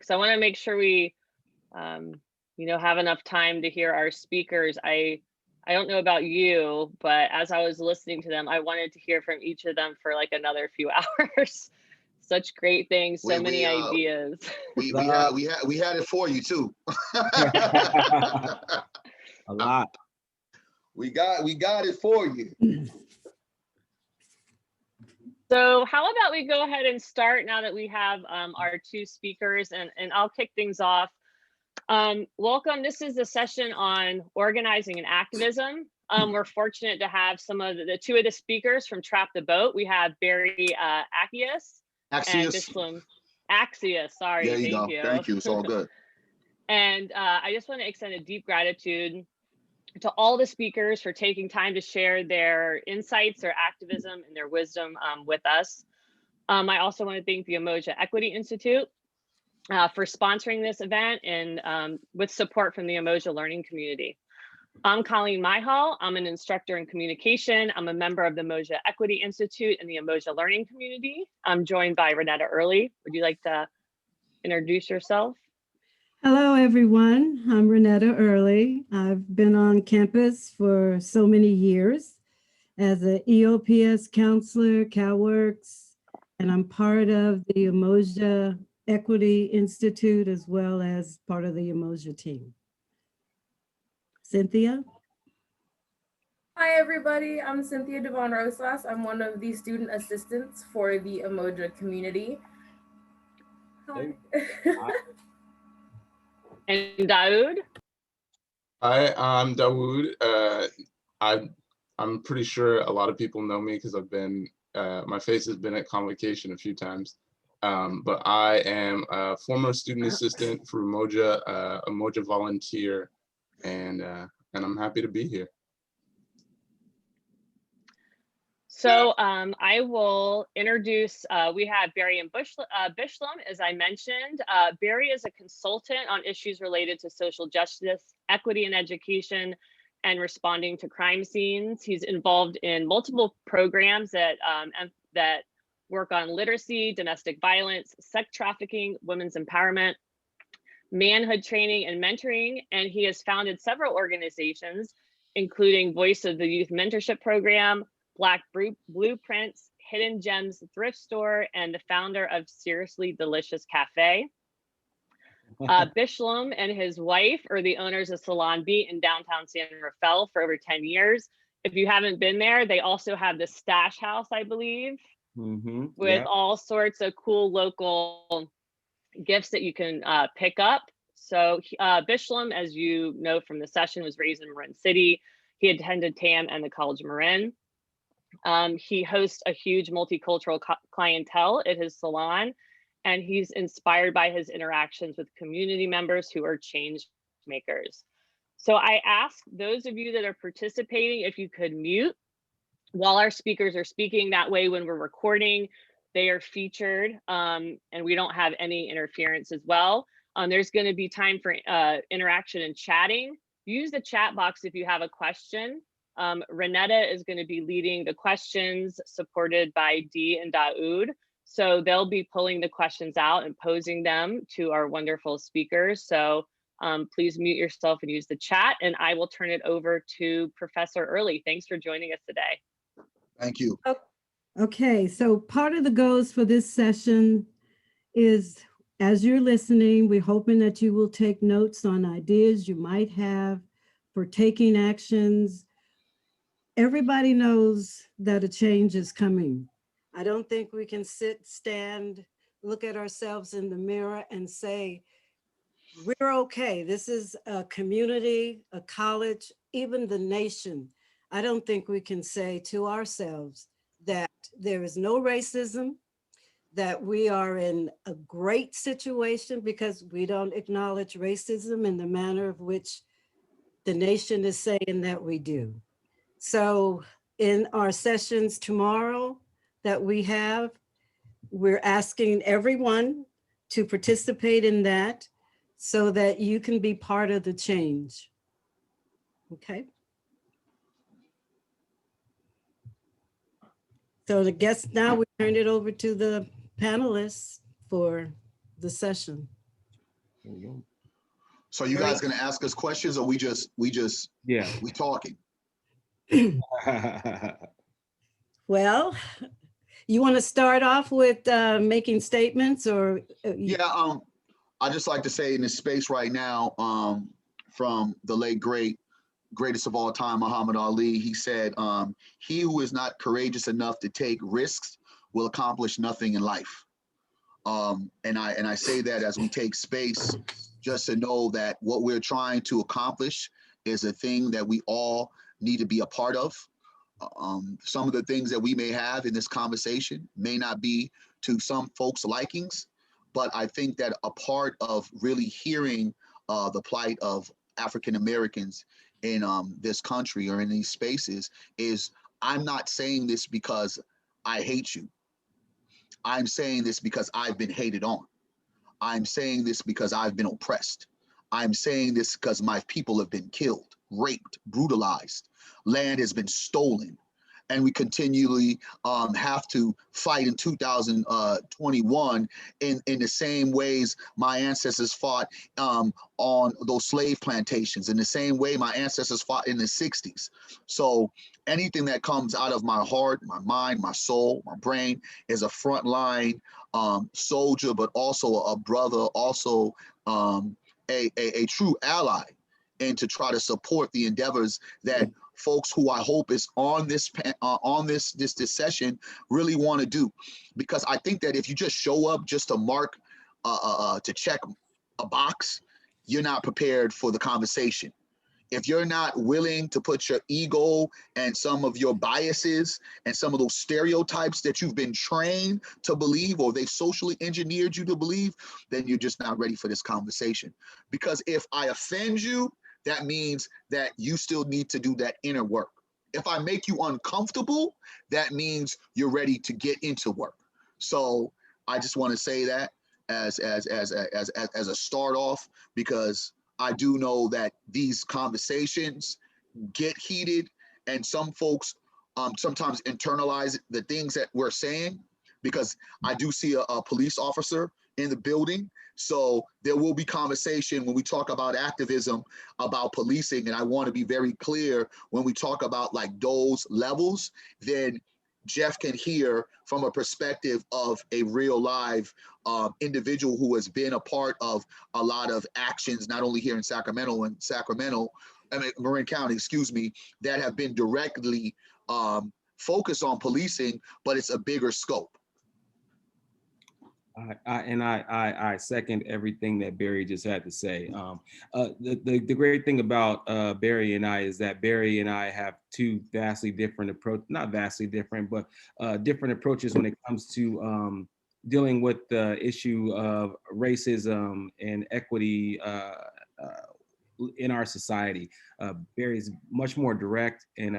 So I want to make sure we, have enough time to hear our speakers. I don't know about you, but as I was listening to them, I wanted to hear from each of them for like another few hours. Such great things, so many ideas. We had it for you too. A lot. We got it for you. So how about we go ahead and start now that we have our two speakers, and I'll kick things off. Welcome. This is a session on organizing and activism. We're fortunate to have some of the two of the speakers from Trap the Boat. We have Barry Accius and Bishlam. Accius, sorry. There you go. Thank you. It's all good. And I just want to extend a deep gratitude to all the speakers for taking time to share their insights, their activism, and their wisdom with us. I also want to thank the Umoja Equity Institute for sponsoring this event and with support from the Umoja learning community. I'm Colleen Myhall. I'm an instructor in communication. I'm a member of the Umoja Equity Institute and the Umoja learning community. I'm joined by Renetta Early. Would you like to introduce yourself? Hello, everyone. I'm Renetta Early. I've been on campus for so many years as an EOPS counselor, CalWorks, and I'm part of the Umoja Equity Institute as well as part of the Umoja team. Cynthia? Hi, everybody. I'm Cynthia Devon Rosas. I'm one of the student assistants for the Umoja community. Hi. And Daoud? Hi, I'm Daoud. I'm pretty sure a lot of people know me because I've been, my face has been at Convocation a few times. But I am a former student assistant for Umoja, Umoja volunteer, and I'm happy to be here. So I will introduce, we have Barry and Bishlam, as I mentioned. Barry is a consultant on issues related to social justice, equity in education, and responding to crime scenes. He's involved in multiple programs that work on literacy, domestic violence, sex trafficking, women's empowerment, manhood training, and mentoring. And he has founded several organizations, including Voice of the Youth Mentorship Program, Black Blueprints, Hidden Gems Thrift Store, and the founder of Seriously Delicious Cafe. Bishlam and his wife are the owners of Salon Beat in downtown San Rafael for over 10 years. If you haven't been there, they also have the Stash House, I believe, with all sorts of cool local gifts that you can pick up. So Bishlam, as you know from the session, was raised in Marin City. He attended TAM and the College of Marin. He hosts a huge multicultural clientele at his salon, and he's inspired by his interactions with community members who are change makers. So I ask those of you that are participating if you could mute while our speakers are speaking. That way, when we're recording, they are featured and we don't have any interference as well. There's going to be time for interaction and chatting. Use the chat box if you have a question. Renetta is going to be leading the questions, supported by Dee and Daoud. So they'll be pulling the questions out and posing them to our wonderful speakers. So please mute yourself and use the chat, and I will turn it over to Professor Early. Thanks for joining us today. Thank you. Okay, so part of the goals for this session is, as you're listening, we're hoping that you will take notes on ideas you might have for taking actions. Everybody knows that a change is coming. I don't think we can stand, look at ourselves in the mirror and say, we're okay. This is a community, a college, even the nation. I don't think we can say to ourselves that there is no racism, that we are in a great situation because we don't acknowledge racism in the manner of which the nation is saying that we do. So in our sessions tomorrow that we have, we're asking everyone to participate in that so that you can be part of the change. Okay. So I guess now we turn it over to the panelists for the session. There we go. So you guys gonna ask us questions, or we talking? Well, you want to start off with making statements, or? Yeah, I just like to say in this space right now, from the late greatest of all time, Muhammad Ali, he said, he who is not courageous enough to take risks will accomplish nothing in life. And I say that as we take space, just to know that what we're trying to accomplish is a thing that we all need to be a part of. Some of the things that we may have in this conversation may not be to some folks' likings, but I think that a part of really hearing the plight of African Americans in this country or in these spaces is, I'm not saying this because I hate you. I'm saying this because I've been hated on. I'm saying this because I've been oppressed. I'm saying this because my people have been killed, raped, brutalized. Land has been stolen. And we continually have to fight in 2021 in the same ways my ancestors fought on those slave plantations, in the same way my ancestors fought in the 60s. So anything that comes out of my heart, my mind, my soul, my brain is a frontline soldier, but also a brother, also a true ally, and to try to support the endeavors that folks who I hope is on this session really want to do. Because I think that if you just show up just to mark, to check a box, you're not prepared for the conversation. If you're not willing to put your ego and some of your biases and some of those stereotypes that you've been trained to believe, or they've socially engineered you to believe, then you're just not ready for this conversation. Because if I offend you, that means that you still need to do that inner work. If I make you uncomfortable, that means you're ready to get into work. So I just want to say that as a start off, because I do know that these conversations get heated, and some folks sometimes internalize the things that we're saying, because I do see a police officer in the building. So there will be conversation when we talk about activism, about policing. And I want to be very clear, when we talk about like those levels, then Jeff can hear from a perspective of a real live individual who has been a part of a lot of actions, not only here in Marin County, excuse me, that have been directly focused on policing, but it's a bigger scope. I second everything that Barry just had to say. The great thing about Barry and I is that Barry and I have two vastly different not vastly different, but different approaches when it comes to dealing with the issue of racism and equity in our society. Barry's much more direct and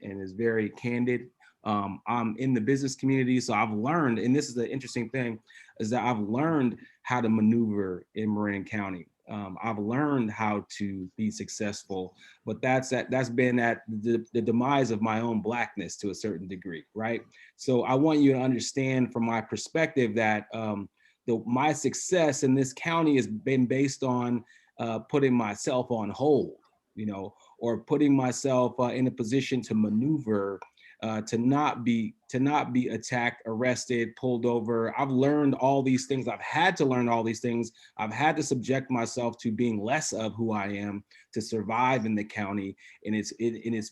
is very candid. I'm in the business community, so I've learned, and this is the interesting thing, is that I've learned how to maneuver in Marin County. I've learned how to be successful, but that's been at the demise of my own Blackness to a certain degree, right? So I want you to understand from my perspective that my success in this county has been based on putting myself on hold, or putting myself in a position to maneuver, to not be attacked, arrested, pulled over. I've learned all these things. I've had to learn all these things. I've had to subject myself to being less of who I am to survive in the county. And the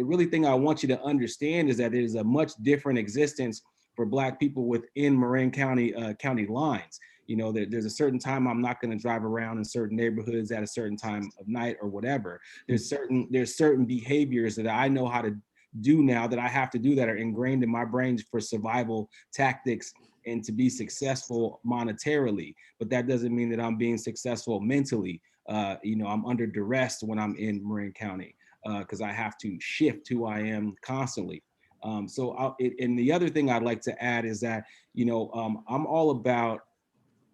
really thing I want you to understand is that it is a much different existence for Black people within Marin County county lines. There's a certain time I'm not going to drive around in certain neighborhoods at a certain time of night or whatever. There's certain behaviors that I know how to do now, that I have to do, that are ingrained in my brains for survival tactics and to be successful monetarily. But that doesn't mean that I'm being successful mentally. I'm under duress when I'm in Marin County because I have to shift who I am constantly. And the other thing I'd like to add is that, I'm all about,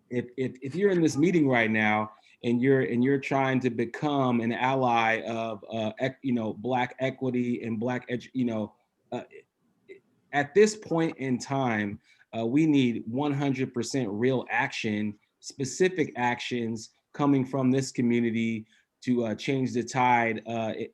if you're in this meeting right now and you're trying to become an ally of Black equity and Black at this point in time, we need 100% real action specific actions coming from this community to change the tide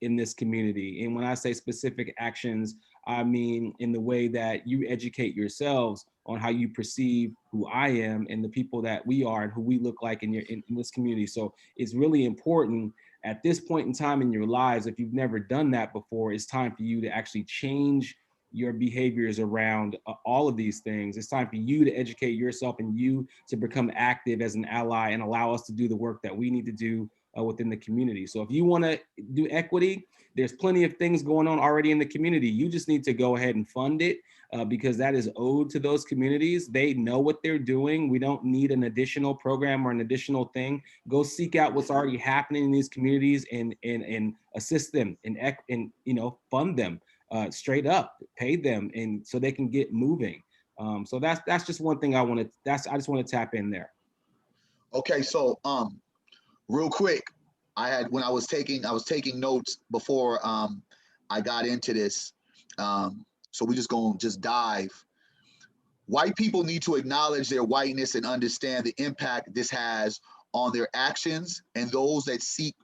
in this community. And when I say specific actions, I mean in the way that you educate yourselves on how you perceive who I am and the people that we are and who we look like in this community. So it's really important at this point in time in your lives, if you've never done that before, it's time for you to actually change your behaviors around all of these things. It's time for you to educate yourself and you to become active as an ally and allow us to do the work that we need to do within the community. So if you want to do equity, there's plenty of things going on already in the community. You just need to go ahead and fund it because that is owed to those communities. They know what they're doing. We don't need an additional program or an additional thing. Go seek out what's already happening in these communities and assist them and fund them straight up, pay them, and so they can get moving. So that's just one thing I just want to tap in there. Okay, so real quick, I was taking notes before I got into this. So we just dive. White people need to acknowledge their whiteness and understand the impact this has on their actions and those that seek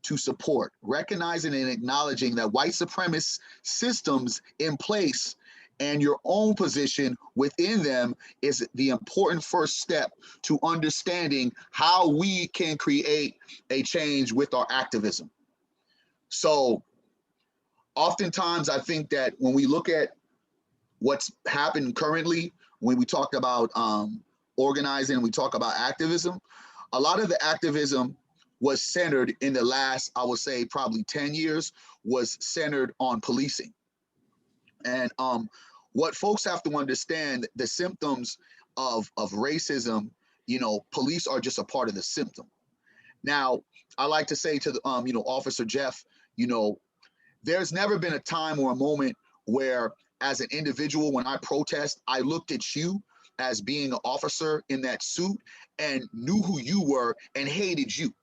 to support. Recognizing and acknowledging that white supremacist systems in place and your own position within them is the important first step to understanding how we can create a change with our activism. So oftentimes I think that when we look at what's happened currently, when we talk about organizing, we talk about activism, a lot of the activism was centered in the last, I would say probably 10 years, was centered on policing. And what folks have to understand, the symptoms of racism, police are just a part of the symptom. Now, I like to say to the, Officer Jeff, there's never been a time or a moment where, as an individual, when I protest, I looked at you as being an officer in that suit and knew who you were and hated you.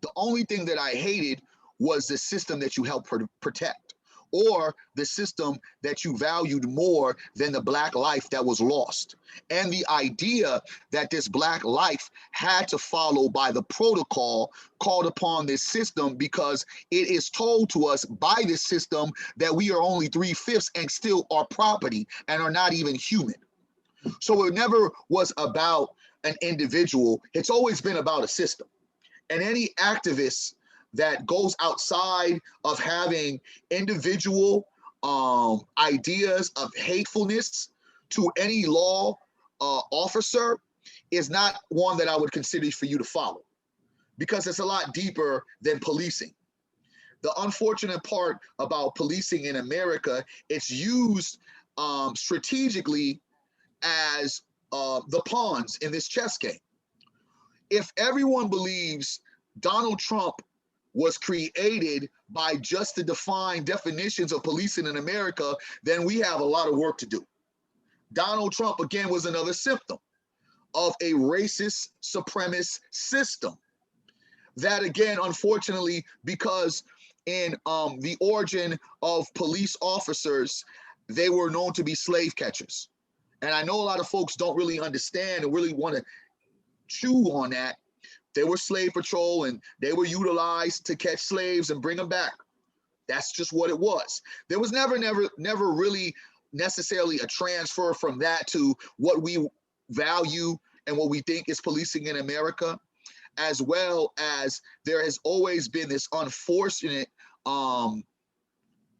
The only thing that I hated was the system that you helped protect, or the system that you valued more than the Black life that was lost. And the idea that this Black life had to follow by the protocol called upon this system, because it is told to us by this system that we are only 3/5 and still are property and are not even human. So it never was about an individual. It's always been about a system. And any activist that goes outside of having individual ideas of hatefulness to any law officer is not one that I would consider for you to follow, because it's a lot deeper than policing. The unfortunate part about policing in America, it's used strategically as the pawns in this chess game. If everyone believes Donald Trump was created by just the defined definitions of policing in America, then we have a lot of work to do. Donald Trump, again, was another symptom of a racist supremacist system that, again, unfortunately, because in the origin of police officers, they were known to be slave catchers. And I know a lot of folks don't really understand and really want to chew on that. They were slave patrol and they were utilized to catch slaves and bring them back. That's just what it was. There was never really necessarily a transfer from that to what we value and what we think is policing in America, as well as there has always been this unfortunate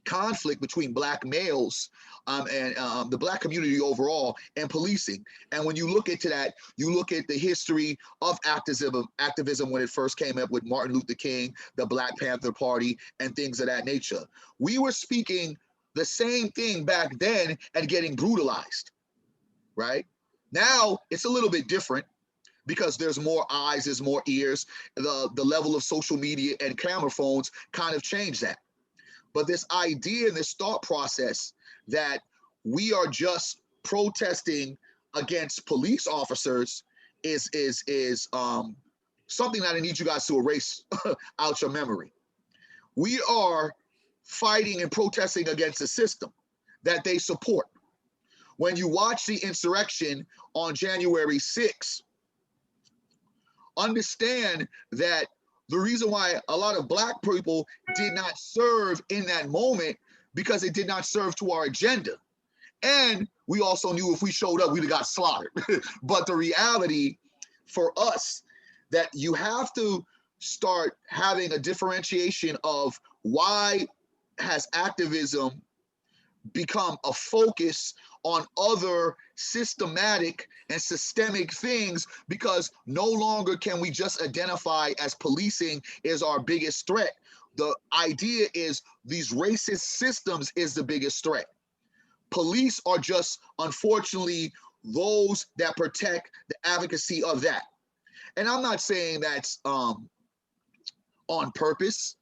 conflict between Black males and the Black community overall and policing. And when you look into that, you look at the history of activism when it first came up with Martin Luther King, the Black Panther Party, and things of that nature. We were speaking the same thing back then and getting brutalized, right? Now it's a little bit different because there's more eyes, there's more ears. The level of social media and camera phones kind of changed that. But this idea and this thought process that we are just protesting against police officers is something that I need you guys to erase out your memory. We are fighting and protesting against a system that they support. When you watch the insurrection on January 6th, understand that the reason why a lot of Black people did not serve in that moment because it did not serve to our agenda. And we also knew if we showed up, we'd have got slaughtered. But the reality for us that you have to start having a differentiation of why has activism become a focus on other systematic and systemic things, because no longer can we just identify as policing is our biggest threat. The idea is these racist systems is the biggest threat. Police are just, unfortunately, those that protect the advocacy of that. And I'm not saying that's on purpose,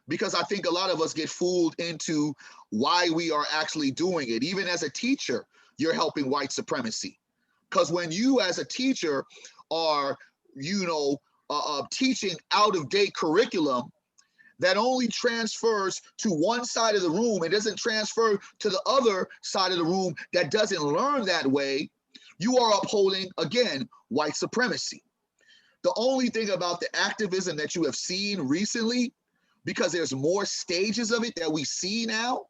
because I think a lot of us get fooled into why we are actually doing it. Even as a teacher, you're helping white supremacy. Because when you as a teacher are, teaching out-of-date curriculum that only transfers to one side of the room, it doesn't transfer to the other side of the room that doesn't learn that way, you are upholding, again, white supremacy. The only thing about the activism that you have seen recently, because there's more stages of it that we see now,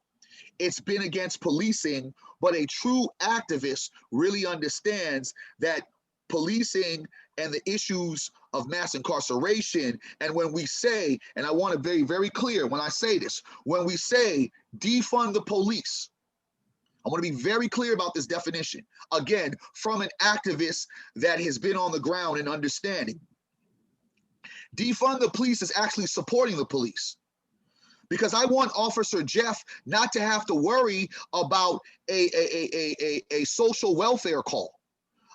it's been against policing, but a true activist really understands that policing and the issues of mass incarceration, and when we say, and I want to be very clear when I say this, when we say defund the police, I want to be very clear about this definition, again, from an activist that has been on the ground and understanding. Defund the police is actually supporting the police, because I want Officer Jeff not to have to worry about a social welfare call.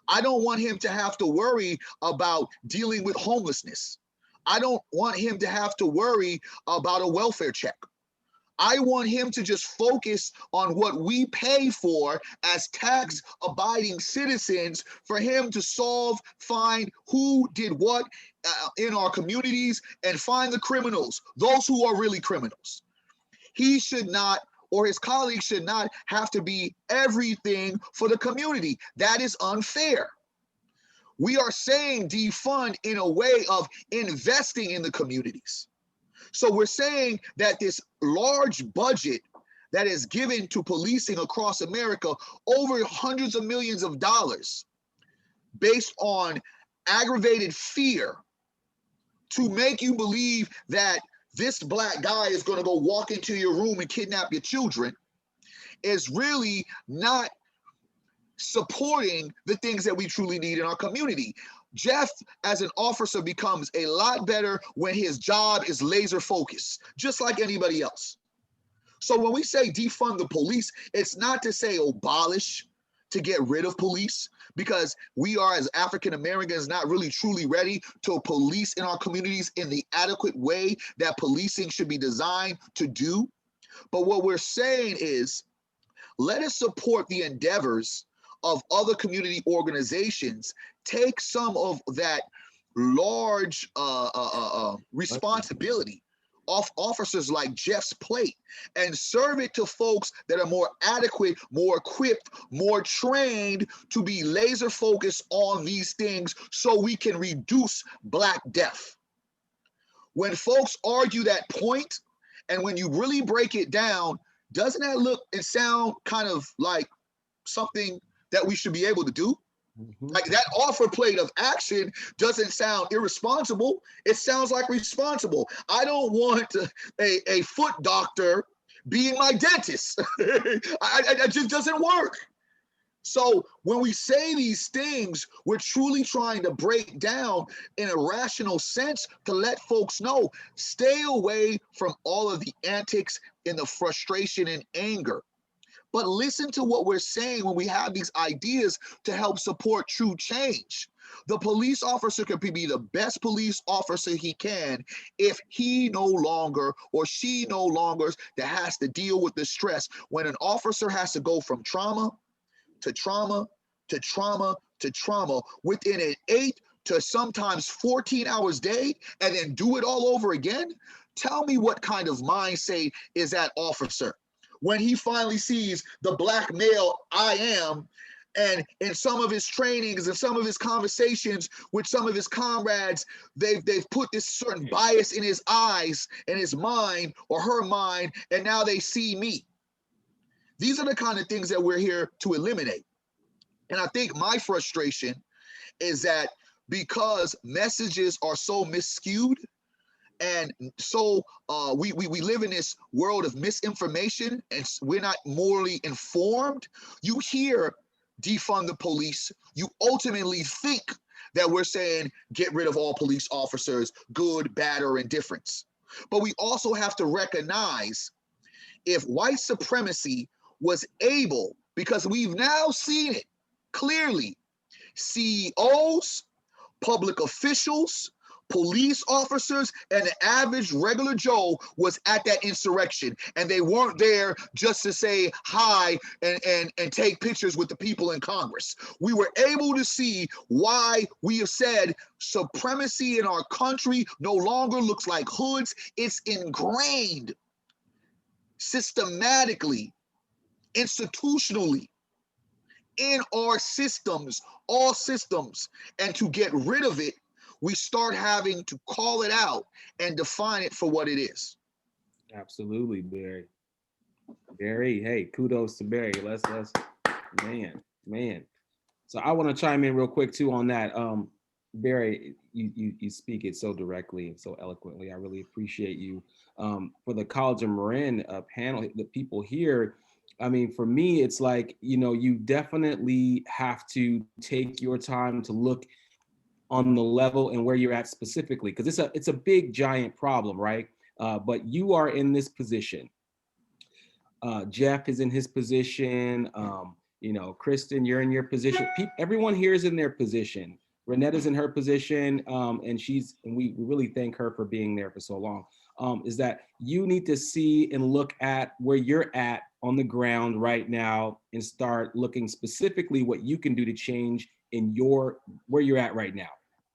I don't want him to have to worry about dealing with homelessness. I don't want him to have to worry about a welfare check. I want him to just focus on what we pay for as tax-abiding citizens, for him to solve, find who did what in our communities and find the criminals, those who are really criminals. He should not, or his colleagues should not have to be everything for the community. That is unfair. We are saying defund in a way of investing in the communities. So we're saying that this large budget that is given to policing across America, over hundreds of millions of dollars, based on aggravated fear to make you believe that this Black guy is going to go walk into your room and kidnap your children, is really not supporting the things that we truly need in our community. Jeff, as an officer, becomes a lot better when his job is laser focused, just like anybody else. So when we say defund the police, it's not to say abolish, to get rid of police, because we are, as African Americans, not really truly ready to police in our communities in the adequate way that policing should be designed to do. But what we're saying is, let us support the endeavors of other community organizations, take some of that large responsibility off officers like Jeff's plate and serve it to folks that are more adequate, more equipped, more trained to be laser focused on these things so we can reduce Black death. When folks argue that point, and when you really break it down, doesn't that look and sound kind of like something that we should be able to do? Like that offer plate of action doesn't sound irresponsible. It sounds like responsible. I don't want a foot doctor being my dentist. It just doesn't work. So when we say these things, we're truly trying to break down in a rational sense to let folks know, stay away from all of the antics and the frustration and anger. But listen to what we're saying when we have these ideas to help support true change. The police officer can be the best police officer he can if he no longer or she no longer that has to deal with the stress. When an officer has to go from trauma to trauma to trauma to trauma within an 8 to sometimes 14 hours day and then do it all over again, tell me what kind of mindset is that officer when he finally sees the Black male I am And in some of his trainings and some of his conversations with some of his comrades, they've put this certain bias in his eyes and his mind or her mind, and now they see me. These are the kind of things that we're here to eliminate. And I think my frustration is that because messages are so miscued and so we live in this world of misinformation and we're not morally informed, you hear defund the police, you ultimately think that we're saying get rid of all police officers, good, bad, or indifference. But we also have to recognize if white supremacy was able, because we've now seen it clearly, CEOs, public officials, police officers, and the average regular Joe was at that insurrection, and they weren't there just to say hi and take pictures with the people in Congress. We were able to see why we have said supremacy in our country no longer looks like hoods. It's ingrained systematically, institutionally in our systems, all systems, and to get rid of it, we start having to call it out and define it for what it is. Absolutely, Barry. Barry, hey, kudos to Barry. Let's man. So I want to chime in real quick too on that. Barry, you speak it so directly and so eloquently. I really appreciate you. For the College of Marin panel, the people here, I mean, for me, it's like, you know, you definitely have to take your time to look on the level and where you're at specifically, because it's a big, giant problem, right? But you are in this position. Jeff is in his position. You know, Kristen, you're in your position. Everyone here is in their position. Renetta's in her position, and we really thank her for being there for so long. Is that you need to see and look at where you're at on the ground right now and start looking specifically what you can do to change in where you're at right now.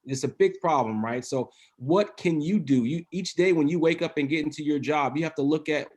It's a big problem, right? So what can you do? Each day when you wake up and get into your job, you have to look at,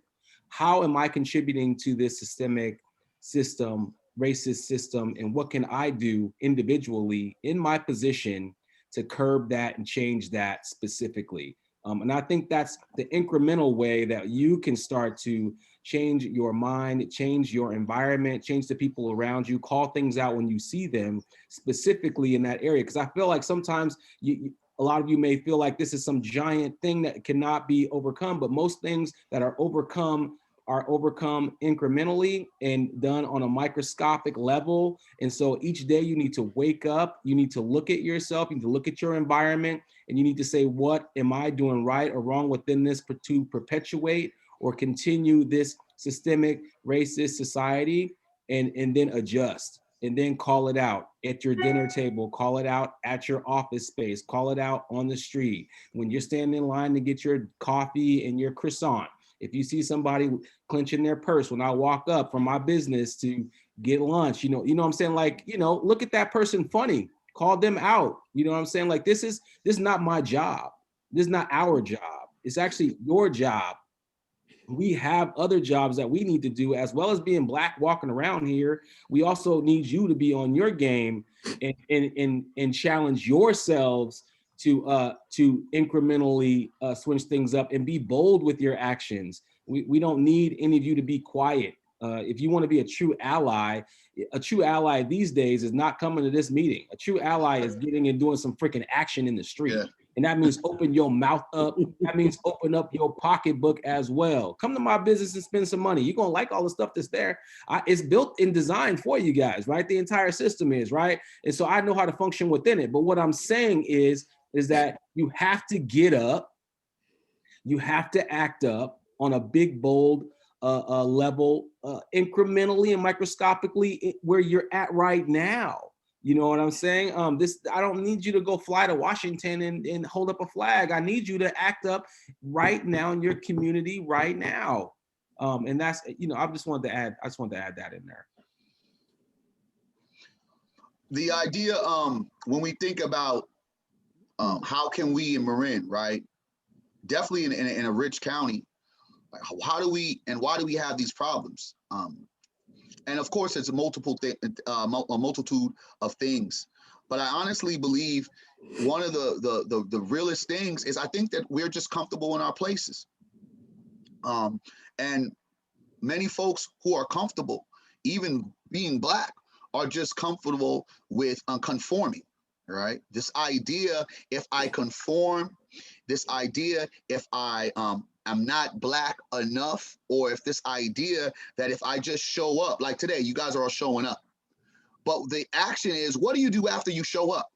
how am I contributing to this systemic system, racist system, and what can I do individually in my position to curb that and change that specifically? And I think that's the incremental way that you can start to change your mind, change your environment, change the people around you, call things out when you see them specifically in that area. Because I feel like sometimes a lot of you may feel like this is some giant thing that cannot be overcome, but most things that are overcome incrementally and done on a microscopic level. And so each day you need to wake up, you need to look at yourself, you need to look at your environment, and you need to say, what am I doing right or wrong within this to perpetuate or continue this systemic racist society, and then adjust, and then call it out at your dinner table, call it out at your office space, call it out on the street. When you're standing in line to get your coffee and your croissant, if you see somebody clenching their purse when I walk up from my business to get lunch, you know what I'm saying? Like, look at that person funny, call them out. You know what I'm saying? Like, this is not my job. This is not our job. It's actually your job. We have other jobs that we need to do, as well as being Black walking around here. We also need you to be on your game and challenge yourselves to incrementally switch things up and be bold with your actions. We don't need any of you to be quiet. If you want to be a true ally these days is not coming to this meeting. A true ally is getting and doing some freaking action in the street. Yeah. And that means open your mouth up. That means open up your pocketbook as well. Come to my business and spend some money. You're going to like all the stuff that's there. It's built and designed for you guys, right? The entire system is, right? And so I know how to function within it. But what I'm saying is that you have to get up. You have to act up on a big, bold level, incrementally and microscopically where you're at right now. You know what I'm saying? I don't need you to go fly to Washington and hold up a flag. I need you to act up right now in your community right now. And that's, I just wanted to add that in there. The idea, when we think about how can we in Marin, right? Definitely in a rich county, how do we and why do we have these problems? And of course, it's a multitude of things. But I honestly believe one of the realest things is I think that we're just comfortable in our places. And many folks who are comfortable, even being Black, are just comfortable with conforming, right? This idea, if I conform, this idea, if I am not Black enough, or if this idea that if I just show up, like today, you guys are all showing up. But the action is, what do you do after you show up?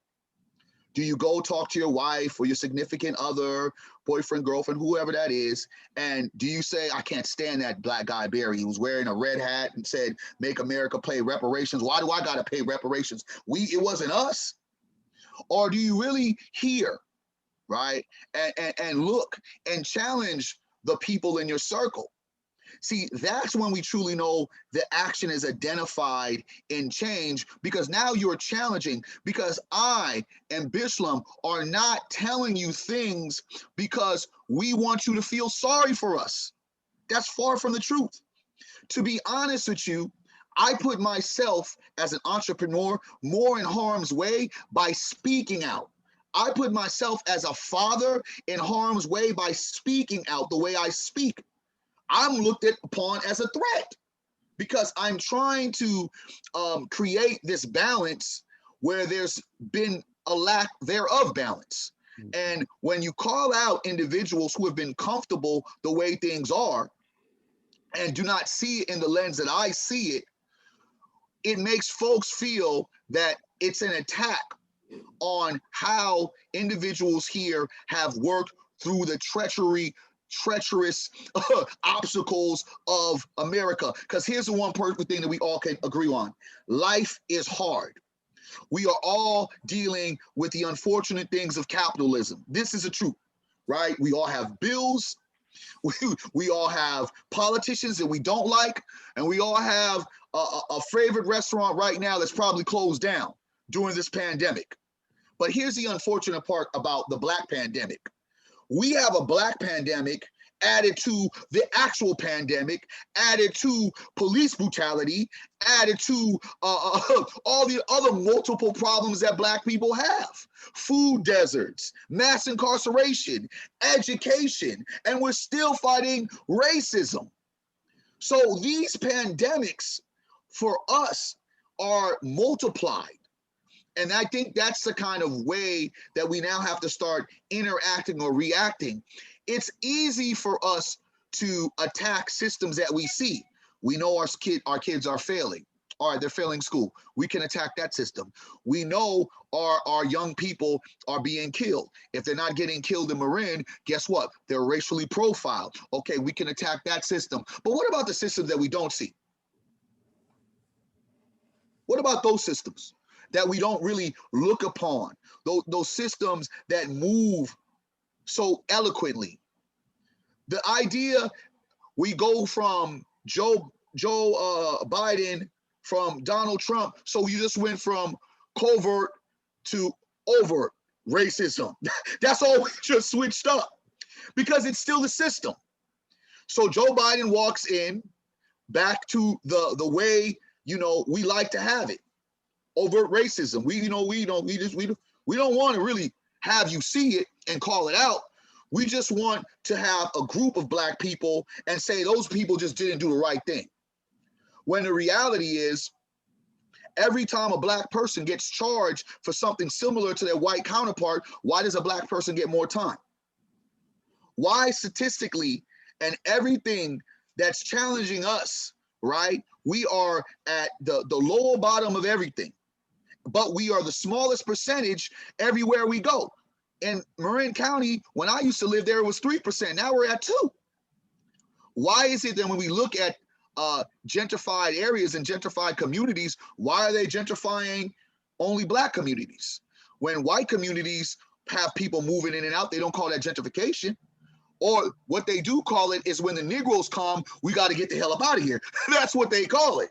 Do you go talk to your wife or your significant other, boyfriend, girlfriend, whoever that is, and do you say, I can't stand that Black guy, Barry, who was wearing a red hat and said, make America pay reparations. Why do I got to pay reparations? It wasn't us. Or do you really hear, right, and look and challenge the people in your circle? See, that's when we truly know the action is identified in change, because now you're challenging, because I and Bishlam are not telling you things because we want you to feel sorry for us. That's far from the truth. To be honest with you, I put myself as an entrepreneur more in harm's way by speaking out. I put myself as a father in harm's way by speaking out the way I speak. I'm looked upon as a threat because I'm trying to create this balance where there's been a lack thereof balance. And when you call out individuals who have been comfortable the way things are and do not see it in the lens that I see it, it makes folks feel that it's an attack on how individuals here have worked through the treacherous obstacles of America. Because here's the one perfect thing that we all can agree on. Life is hard. We are all dealing with the unfortunate things of capitalism. This is the truth, right? We all have bills. We all have politicians that we don't like. And we all have a favorite restaurant right now that's probably closed down during this pandemic. But here's the unfortunate part about the Black pandemic. We have a Black pandemic added to the actual pandemic, added to police brutality, added to all the other multiple problems that Black people have. Food deserts, mass incarceration, education, and we're still fighting racism. So these pandemics for us are multiplied. And I think that's the kind of way that we now have to start interacting or reacting. It's easy for us to attack systems that we see. We know our kids are failing. All right, they're failing school. We can attack that system. We know our young people are being killed. If they're not getting killed in Marin, guess what? They're racially profiled. Okay, we can attack that system. But what about the systems that we don't see? What about those systems that we don't really look upon? Those systems that move so eloquently. The idea, we go from Joe Biden, from Donald Trump, so you just went from covert to overt racism. That's all we just switched up because it's still the system. So Joe Biden walks in back to the way, we like to have it. Overt racism. We don't want to really have you see it and call it out. We just want to have a group of Black people and say those people just didn't do the right thing. When the reality is, every time a Black person gets charged for something similar to their white counterpart, why does a Black person get more time? Why statistically and everything that's challenging us, right? We are at the lower bottom of everything, but we are the smallest percentage everywhere we go. In Marin County, when I used to live there, it was 3%. Now we're at 2%. Why is it that when we look at gentrified areas and gentrified communities, why are they gentrifying only Black communities? When white communities have people moving in and out, they don't call that gentrification. Or what they do call it is when the Negroes come, we got to get the hell up out of here. That's what they call it,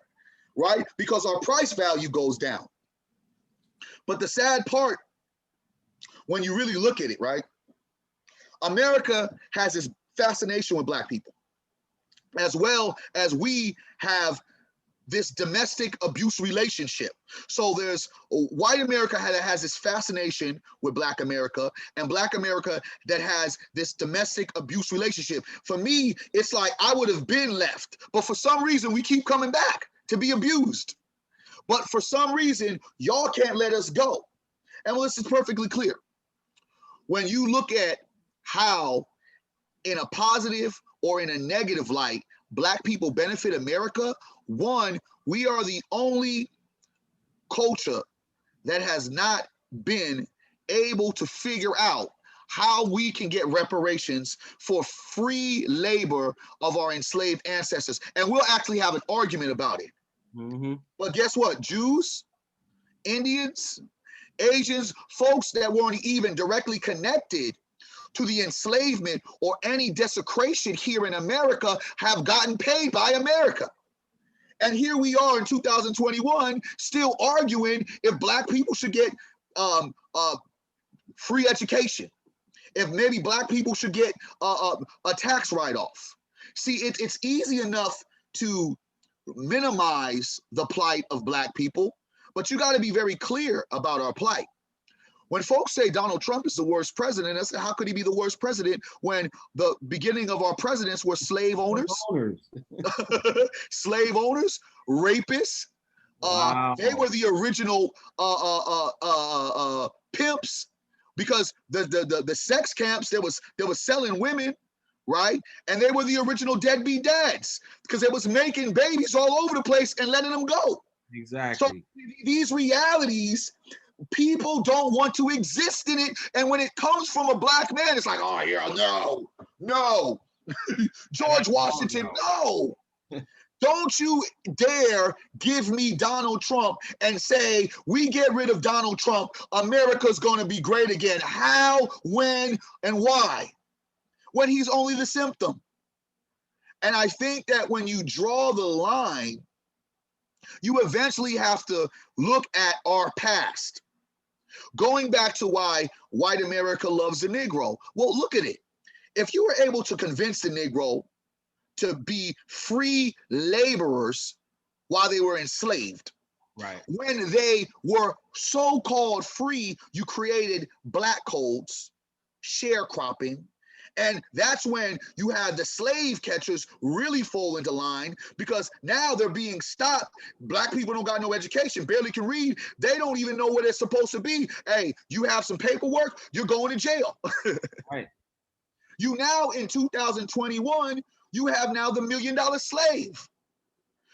right? Because our price value goes down. But the sad part, when you really look at it, right? America has this fascination with Black people, as well as we have this domestic abuse relationship. So there's white America has this fascination with Black America, and Black America that has this domestic abuse relationship. For me, it's like I would have been left, but for some reason we keep coming back to be abused. But for some reason, y'all can't let us go. And well, this is perfectly clear. When you look at how, in a positive or in a negative light, Black people benefit America, one, we are the only culture that has not been able to figure out how we can get reparations for free labor of our enslaved ancestors. And we'll actually have an argument about it. Mm-hmm. But guess what? Jews, Indians, Asians, folks that weren't even directly connected to the enslavement or any desecration here in America have gotten paid by America. And here we are in 2021 still arguing if Black people should get free education, if maybe Black people should get a tax write-off. See, it's easy enough to minimize the plight of Black people, but you got to be very clear about our plight. When folks say Donald Trump is the worst president, I say, how could he be the worst president when the beginning of our presidents were slave owners, slave owners, rapists? Wow. They were the original pimps, because the sex camps that was selling women, right? And they were the original deadbeat dads because they was making babies all over the place and letting them go. Exactly. So these realities, people don't want to exist in it. And when it comes from a Black man, it's like, oh yeah, no. George Washington, no. Don't you dare give me Donald Trump and say, we get rid of Donald Trump, America's gonna be great again. How, when, and why? When he's only the symptom. And I think that when you draw the line, you eventually have to look at our past. Going back to why white America loves the Negro. Well, look at it. If you were able to convince the Negro to be free laborers while they were enslaved, right? When they were so-called free, you created black codes, sharecropping, and that's when you had the slave catchers really fall into line, because now they're being stopped. Black people don't got no education, barely can read. They don't even know where they're supposed to be. Hey, you have some paperwork, you're going to jail. Right. You now in 2021, you have now the $1 million slave.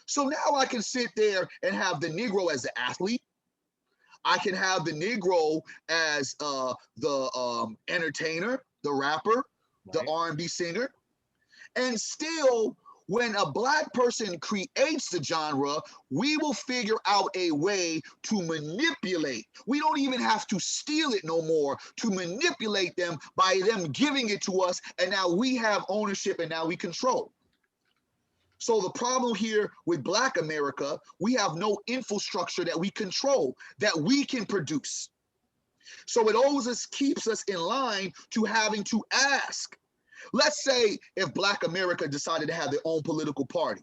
So now I can sit there and have the Negro as the athlete. I can have the Negro as the entertainer, the rapper, the R&B singer. And still, when a black person creates the genre, we will figure out a way to manipulate. We don't even have to steal it no more, to manipulate them by them giving it to us. And now we have ownership and now we control. So the problem here with Black America, we have no infrastructure that we control, that we can produce. So it always keeps us in line to having to ask. Let's say if Black America decided to have their own political party,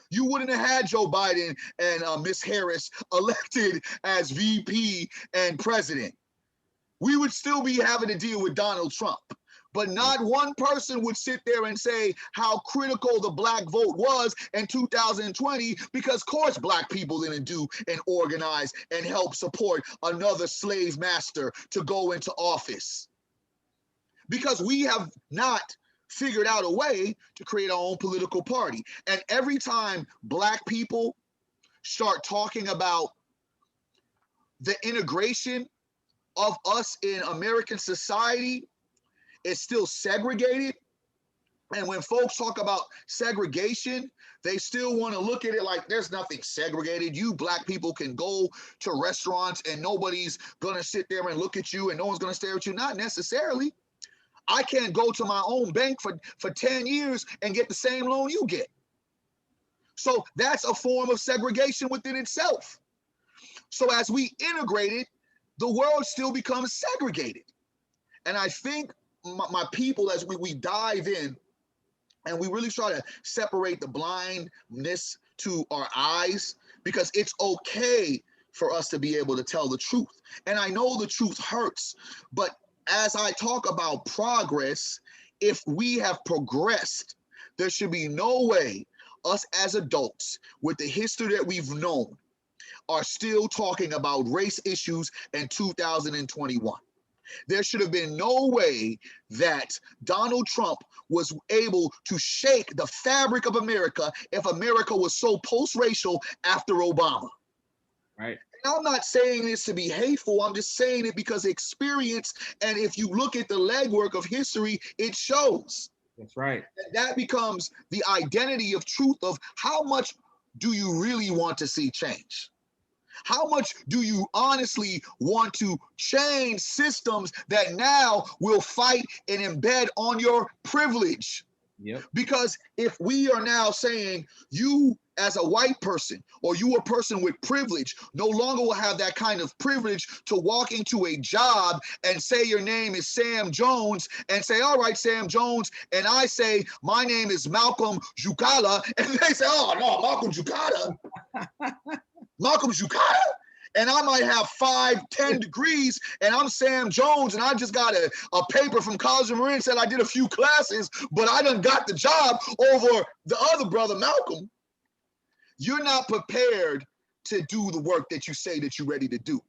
you wouldn't have had Joe Biden and Miss Harris elected as VP and president. We would still be having to deal with Donald Trump. But not one person would sit there and say how critical the black vote was in 2020, because of course black people didn't do and organize and help support another slave master to go into office. Because we have not figured out a way to create our own political party. And every time black people start talking about the integration of us in American society, it's still segregated. And when folks talk about segregation, they still want to look at it like there's nothing segregated. You black people can go to restaurants and nobody's going to sit there and look at you and no one's going to stare at you. Not necessarily. I can't go to my own bank for 10 years and get the same loan you get. So that's a form of segregation within itself. So as we integrate it, the world still becomes segregated. And I think my people, as we dive in and we really try to separate the blindness to our eyes, because it's okay for us to be able to tell the truth. And I know the truth hurts, but as I talk about progress, if we have progressed, there should be no way us as adults with the history that we've known are still talking about race issues in 2021. There should have been no way that Donald Trump was able to shake the fabric of America if America was so post-racial after Obama. Right. And I'm not saying this to be hateful. I'm just saying it because experience, and if you look at the legwork of history, it shows. That's right. That becomes the identity of truth of how much do you really want to see change? How much do you honestly want to change systems that now will fight and embed on your privilege? Yep. Because if we are now saying you as a white person or you a person with privilege no longer will have that kind of privilege to walk into a job and say your name is Sam Jones and say, all right, Sam Jones, and I say my name is Malcolm Jukala, and they say, oh no, Malcolm Jukala. Malcolm Jukala? And I might have 5-10 degrees, and I'm Sam Jones, and I just got a paper from College of Marin said I did a few classes, but I done got the job over the other brother, Malcolm. You're not prepared to do the work that you say that you're ready to do.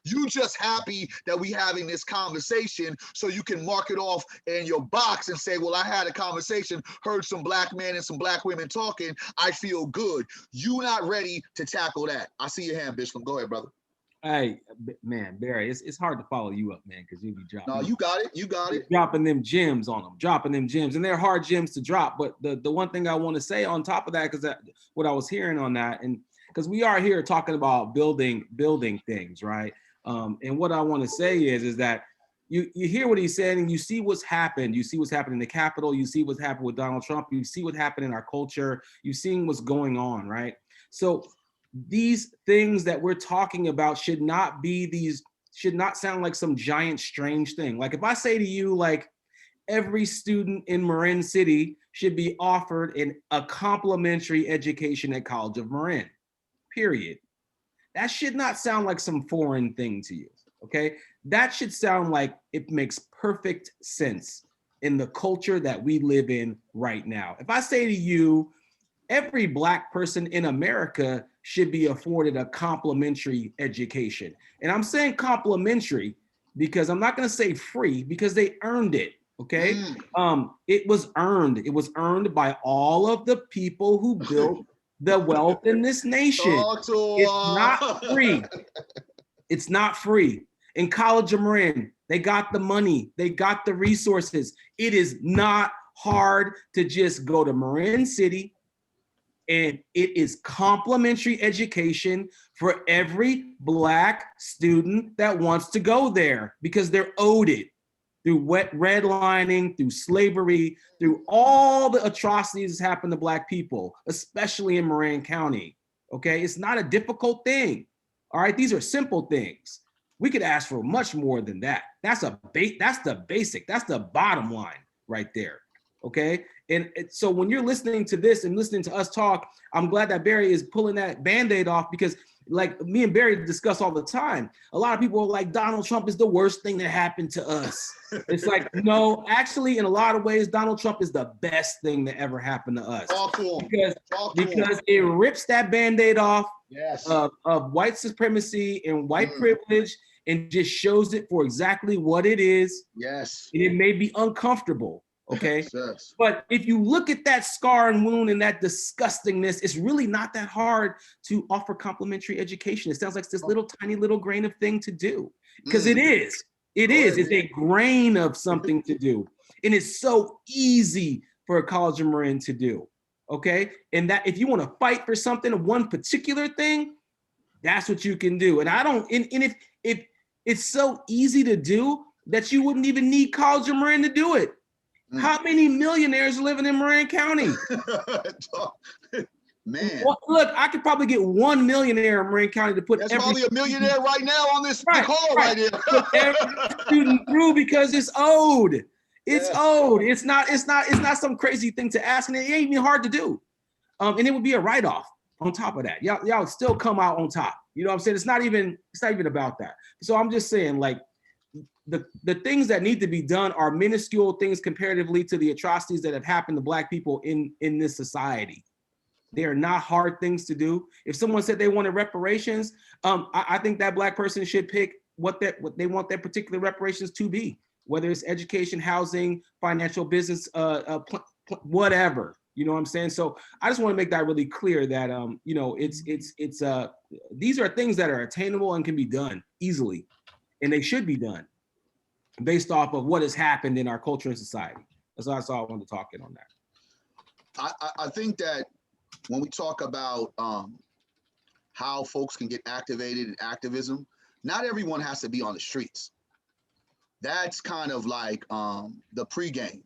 You just happy that we having this conversation so you can mark it off in your box and say, well, I had a conversation, heard some black men and some black women talking, I feel good. You not ready to tackle that. I see your hand, Bishlam. Go ahead, brother. Hey, man, Barry, it's hard to follow you up, man, because you be dropping. No, you got it. You got it. Dropping them gems on them, dropping them gems. And they're hard gems to drop. But the one thing I want to say on top of that, because what I was hearing on that, and because we are here talking about building things, right? And what I want to say is that you hear what he's saying, and you see what's happened. You see what's happened in the Capitol. You see what's happened with Donald Trump. You see what happened in our culture. You've seen what's going on, right? So these things that we're talking about should not sound like some giant strange thing. Like if I say to you, like every student in Marin City should be offered a complimentary education at College of Marin, period. That should not sound like some foreign thing to you, okay? That should sound like it makes perfect sense in the culture that we live in right now. If I say to you, every Black person in America should be afforded a complimentary education. And I'm saying complimentary because I'm not gonna say free because they earned it, okay? It was earned. It was earned by all of the people who built the wealth in this nation. It's not free. It's not free. In College of Marin, they got the money, they got the resources. It is not hard to just go to Marin City, and it is complimentary education for every Black student that wants to go there because they're owed it through redlining, through slavery, through all the atrocities that happen to Black people, especially in Marin County, okay? It's not a difficult thing, all right? These are simple things. We could ask for much more than that. That's the basic, that's the bottom line right there, okay? And so when you're listening to this and listening to us talk, I'm glad that Barry is pulling that Band-Aid off because like me and Barry discuss all the time. A lot of people are like, Donald Trump is the worst thing that happened to us. It's like, no, actually, in a lot of ways, Donald Trump is the best thing that ever happened to us. Because it rips that Band-Aid off of white supremacy and white privilege and just shows it for exactly what it is. Yes. And it may be uncomfortable. Okay. Yes. But if you look at that scar and wound and that disgustingness, it's really not that hard to offer complimentary education. It sounds like this little tiny little grain of thing to do because it is. It is. It's a grain of something to do. And it's so easy for a College of Marin to do. Okay. And that if you want to fight for something, one particular thing, that's what you can do. And I don't, and if it's so easy to do that you wouldn't even need College of Marin to do it. How many millionaires are living in Marin County? Man. Well, look, I could probably get 1 millionaire in Marin County to put That's probably a millionaire right now on this call right here. Put every student through because it's owed. It's owed. It's not some crazy thing to ask, and it ain't even hard to do. And it would be a write-off on top of that. Y'all still come out on top. You know what I'm saying? It's not even about that. So I'm just saying, like, the things that need to be done are minuscule things comparatively to the atrocities that have happened to Black people in this society. They are not hard things to do. If someone said they wanted reparations, I think that Black person should pick what they want their particular reparations to be, whether it's education, housing, financial, business, whatever. You know what I'm saying? So I just want to make that really clear that you know, these are things that are attainable and can be done easily, and they should be done based off of what has happened in our culture and society. That's all I wanted to talk in on that. I think that when we talk about how folks can get activated in activism, not everyone has to be on the streets. That's kind of like the pregame,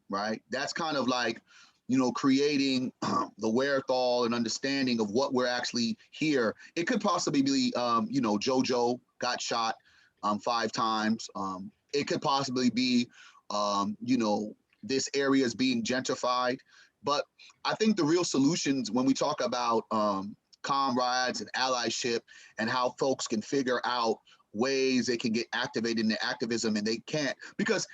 right? That's kind of like, you know, creating the wherewithal and understanding of what we're actually here. It could possibly be, you know, JoJo got shot 5 times. It could possibly be, you know, this area is being gentrified. But I think the real solutions when we talk about comrades and allyship and how folks can figure out ways they can get activated in their activism, and they can't, because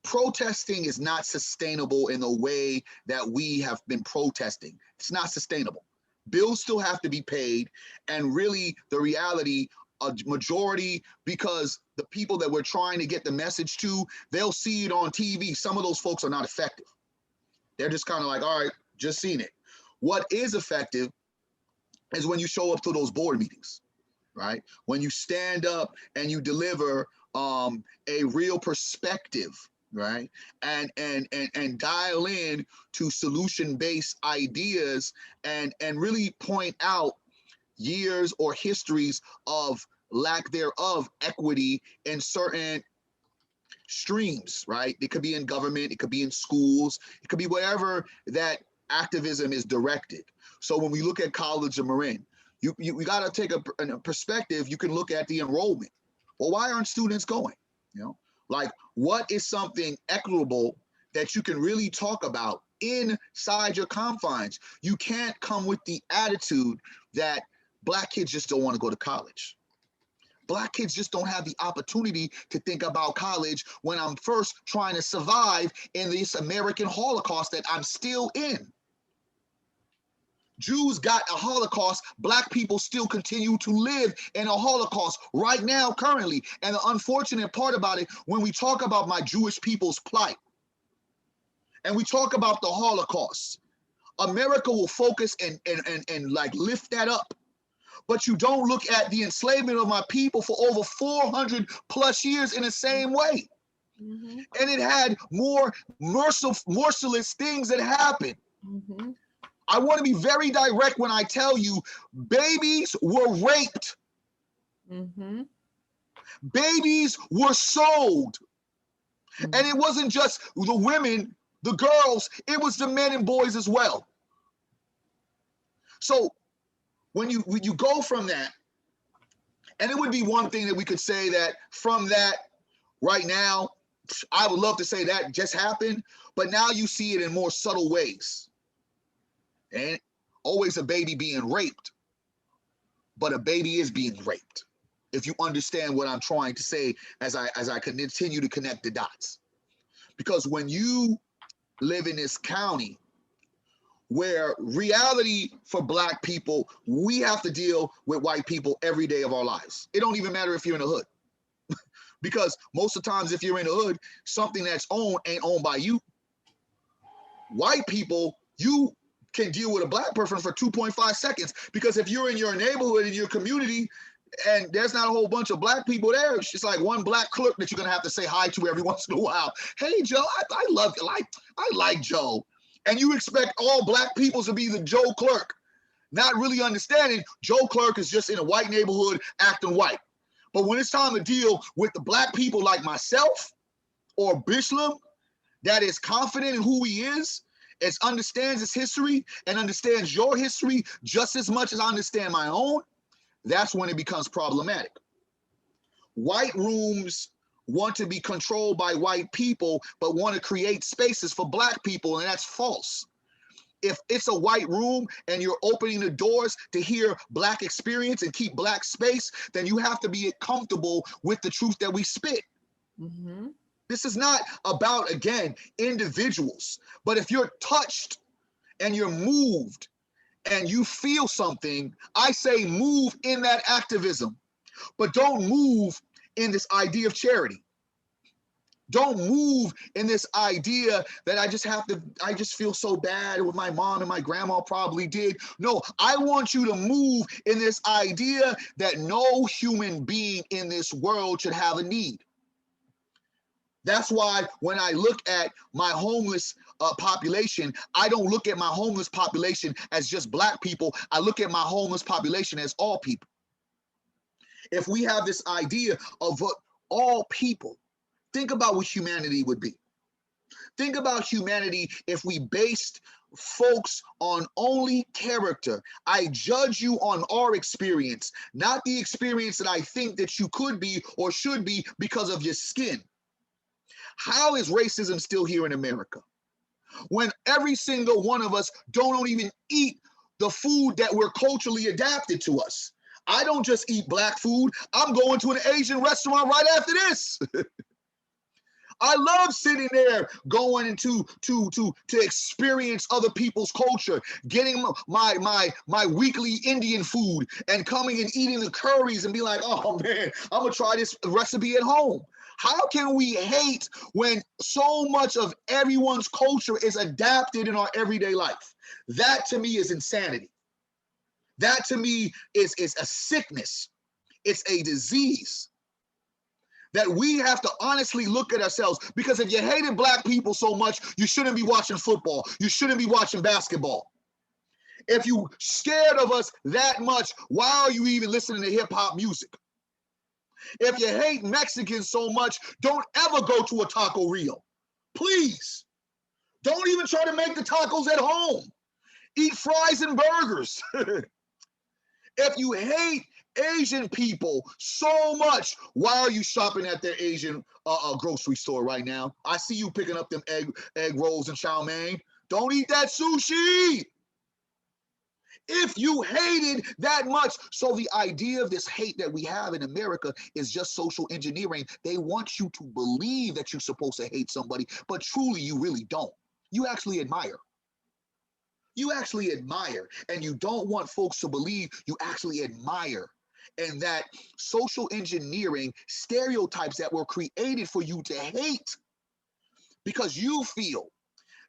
protesting is not sustainable in the way that we have been protesting. It's not sustainable. Bills still have to be paid, and really the reality, a majority, because the people that we're trying to get the message to, they'll see it on TV. Some of those folks are not effective. They're just kind of like, all right, just seen it. What is effective is when you show up to those board meetings, right? When you stand up and you deliver a real perspective, right? And dial in to solution-based ideas and really point out years or histories of lack thereof equity in certain streams, right? It could be in government, it could be in schools, it could be wherever that activism is directed. So when we look at College of Marin, we got to take a perspective. You can look at the enrollment. Well, why aren't students going? You know, like, what is something equitable that you can really talk about inside your confines? You can't come with the attitude that Black kids just don't want to go to college. Black kids just don't have the opportunity to think about college when I'm first trying to survive in this American Holocaust that I'm still in. Jews got a Holocaust. Black people still continue to live in a Holocaust right now, currently. And the unfortunate part about it, when we talk about my Jewish people's plight and we talk about the Holocaust, America will focus and like lift that up. But you don't look at the enslavement of my people for over 400 plus years in the same way. Mm-hmm. And it had more merciless things that happened. Mm-hmm. I want to be very direct when I tell you, babies were raped. Mm-hmm. Babies were sold. Mm-hmm. And it wasn't just the women, the girls, it was the men and boys as well. So when you go from that, and it would be one thing that we could say that from that right now, I would love to say that just happened, but now you see it in more subtle ways. And always a baby being raped, but a baby is being raped. If you understand what I'm trying to say as I continue to connect the dots. Because when you live in this county where reality for Black people, we have to deal with white people every day of our lives. It don't even matter if you're in the hood. Because most of the times if you're in the hood, something that's owned ain't owned by you. White people, you can deal with a Black person for 2.5 seconds, because if you're in your neighborhood, in your community, and there's not a whole bunch of Black people there, it's just like one Black clerk that you're gonna have to say hi to every once in a while. Hey, Joe, I love you. I like Joe. And you expect all Black people to be the Joe clerk, not really understanding Joe clerk is just in a white neighborhood acting white. But when it's time to deal with the Black people like myself or Bishlam, that is confident in who he is, understands his history and understands your history just as much as I understand my own, that's when it becomes problematic. White rooms want to be controlled by white people, but want to create spaces for Black people, and that's false. If it's a white room and you're opening the doors to hear Black experience and keep Black space, then you have to be comfortable with the truth that we spit. Mm-hmm. This is not about, again, individuals, but if you're touched and you're moved and you feel something, I say move in that activism, but don't move in this idea of charity. Don't move in this idea that I just feel so bad what my mom and my grandma probably did. No, I want you to move in this idea that no human being in this world should have a need. That's why when I look at my homeless population, I don't look at my homeless population as just Black people. I look at my homeless population as all people. If we have this idea of what all people, think about what humanity would be. Think about humanity if we based folks on only character. I judge you on our experience, not the experience that I think that you could be or should be because of your skin. How is racism still here in America? When every single one of us don't even eat the food that we're culturally adapted to us. I don't just eat Black food. I'm going to an Asian restaurant right after this. I love sitting there going into to experience other people's culture, getting my weekly Indian food and coming and eating the curries and be like, oh man, I'm gonna try this recipe at home. How can we hate when so much of everyone's culture is adapted in our everyday life? That to me is insanity. That to me is a sickness. It's a disease that we have to honestly look at ourselves, because if you hated Black people so much, you shouldn't be watching football. You shouldn't be watching basketball. If you scared of us that much, why are you even listening to hip hop music? If you hate Mexicans so much, don't ever go to a taco Rio. Please. Don't even try to make the tacos at home. Eat fries and burgers. If you hate Asian people so much, why are you shopping at their Asian grocery store right now? I see you picking up them egg rolls and chow mein. Don't eat that sushi. If you hated that much. So the idea of this hate that we have in America is just social engineering. They want you to believe that you're supposed to hate somebody, but truly you really don't. You actually admire. You actually admire, and you don't want folks to believe you actually admire. And that social engineering stereotypes that were created for you to hate because you feel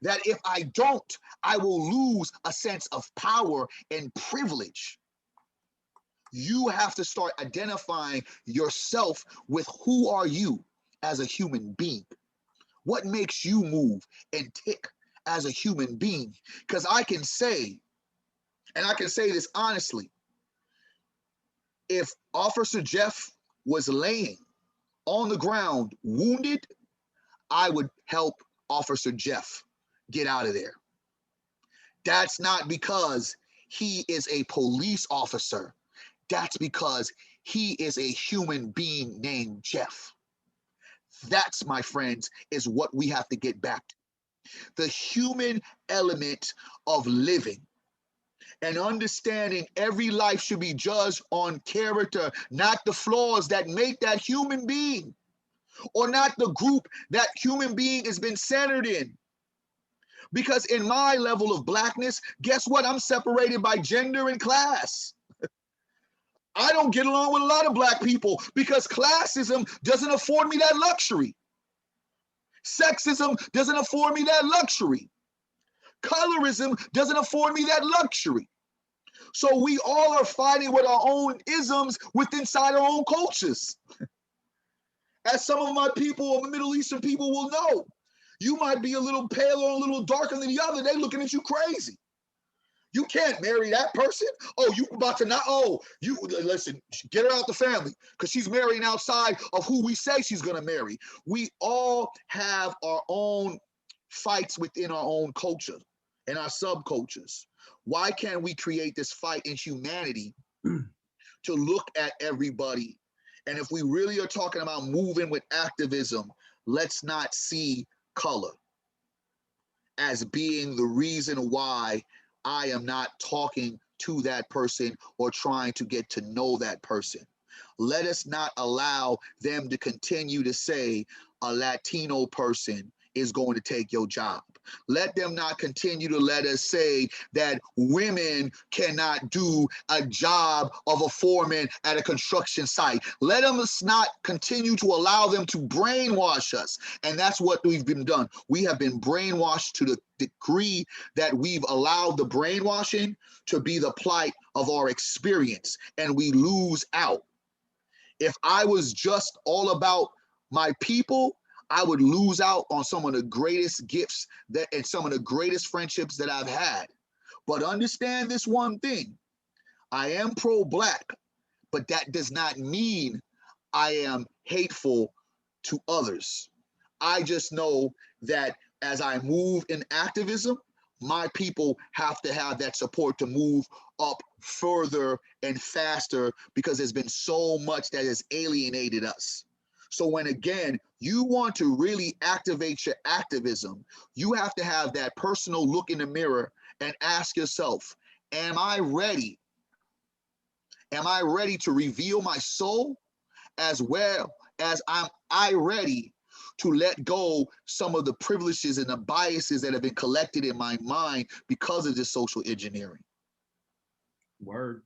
that if I don't, I will lose a sense of power and privilege. You have to start identifying yourself with who are you as a human being? What makes you move and tick as a human being? Because I can say, and I can say this honestly, if Officer Jeff was laying on the ground wounded, I would help Officer Jeff get out of there. That's not because he is a police officer. That's because he is a human being named Jeff. That's, my friends, is what we have to get back to. The human element of living and understanding every life should be judged on character, not the flaws that make that human being, or not the group that human being has been centered in. Because in my level of Blackness, guess what? I'm separated by gender and class. I don't get along with a lot of Black people because classism doesn't afford me that luxury. Sexism doesn't afford me that luxury. Colorism doesn't afford me that luxury. So we all are fighting with our own isms within inside our own cultures. As some of my people, the Middle Eastern people will know, you might be a little paler, a little darker than the other. They looking at you crazy. You can't marry that person. Oh, you about to not, oh, you listen, get her out the family because she's marrying outside of who we say she's gonna marry. We all have our own fights within our own culture and our subcultures. Why can't we create this fight in humanity to look at everybody? And if we really are talking about moving with activism, let's not see color. as being the reason why I am not talking to that person or trying to get to know that person. Let us not allow them to continue to say a Latino person is going to take your job. Let them not continue to let us say that women cannot do a job of a foreman at a construction site. Let them not continue to allow them to brainwash us. And that's what we've been done. We have been brainwashed to the degree that we've allowed the brainwashing to be the plight of our experience, and we lose out. If I was just all about my people, I would lose out on some of the greatest gifts that and some of the greatest friendships that I've had. But understand this one thing. I am pro-Black, but that does not mean I am hateful to others. I just know that as I move in activism, my people have to have that support to move up further and faster, because there's been so much that has alienated us. So when, again, you want to really activate your activism, you have to have that personal look in the mirror and ask yourself, am I ready? Am I ready to reveal my soul, as well as I ready to let go some of the privileges and the biases that have been collected in my mind because of this social engineering? Word.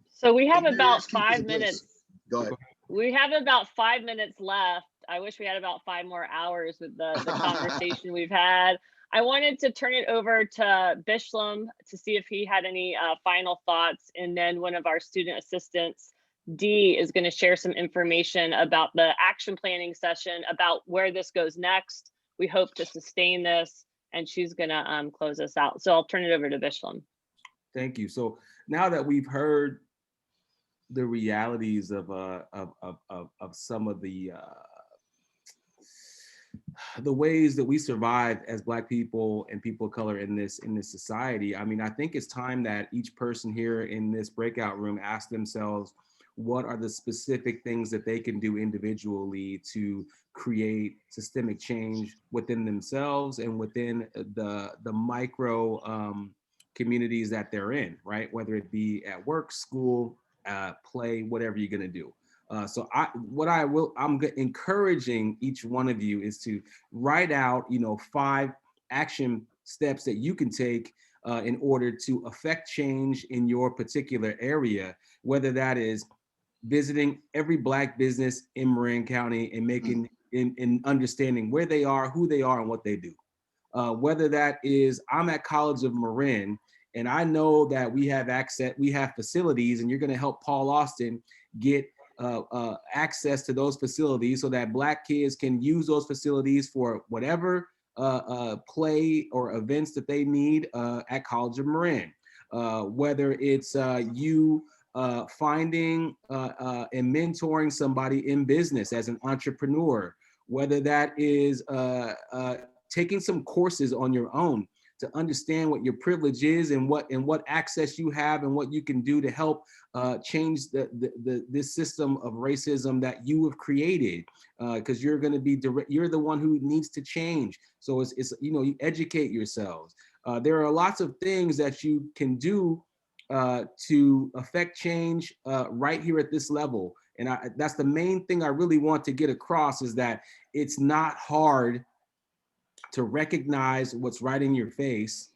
So we have about 5 minutes. Go ahead. We have about 5 minutes left. I wish we had about 5 more hours with the conversation we've had. I wanted to turn it over to Bishlam to see if he had any final thoughts. And then one of our student assistants, Dee, is going to share some information about the action planning session, about where this goes next. We hope to sustain this, and she's going to close us out. So I'll turn it over to Bishlam. Thank you. So now that we've heard the realities of some of the ways that we survive as Black people and people of color in this society, I mean, I think it's time that each person here in this breakout room ask themselves, what are the specific things that they can do individually to create systemic change within themselves and within the micro communities that they're in, right? Whether it be at work, school, play, whatever you're gonna do. So I'm encouraging each one of you is to write out, 5 action steps that you can take in order to affect change in your particular area, whether that is visiting every Black business in Marin County and making in understanding where they are, who they are, and what they do. Whether that is, I'm at College of Marin, and I know that we have access, we have facilities, and you're going to help Paul Austin get access to those facilities so that Black kids can use those facilities for whatever play or events that they need at College of Marin. Whether it's you finding and mentoring somebody in business as an entrepreneur, whether that is taking some courses on your own to understand what your privilege is and what access you have and what you can do to help change this system of racism that you have created, because you're going to be you're the one who needs to change. So it's you educate yourselves. There are lots of things that you can do to affect change right here at this level. And that's the main thing I really want to get across, is that it's not hard to recognize what's right in your face.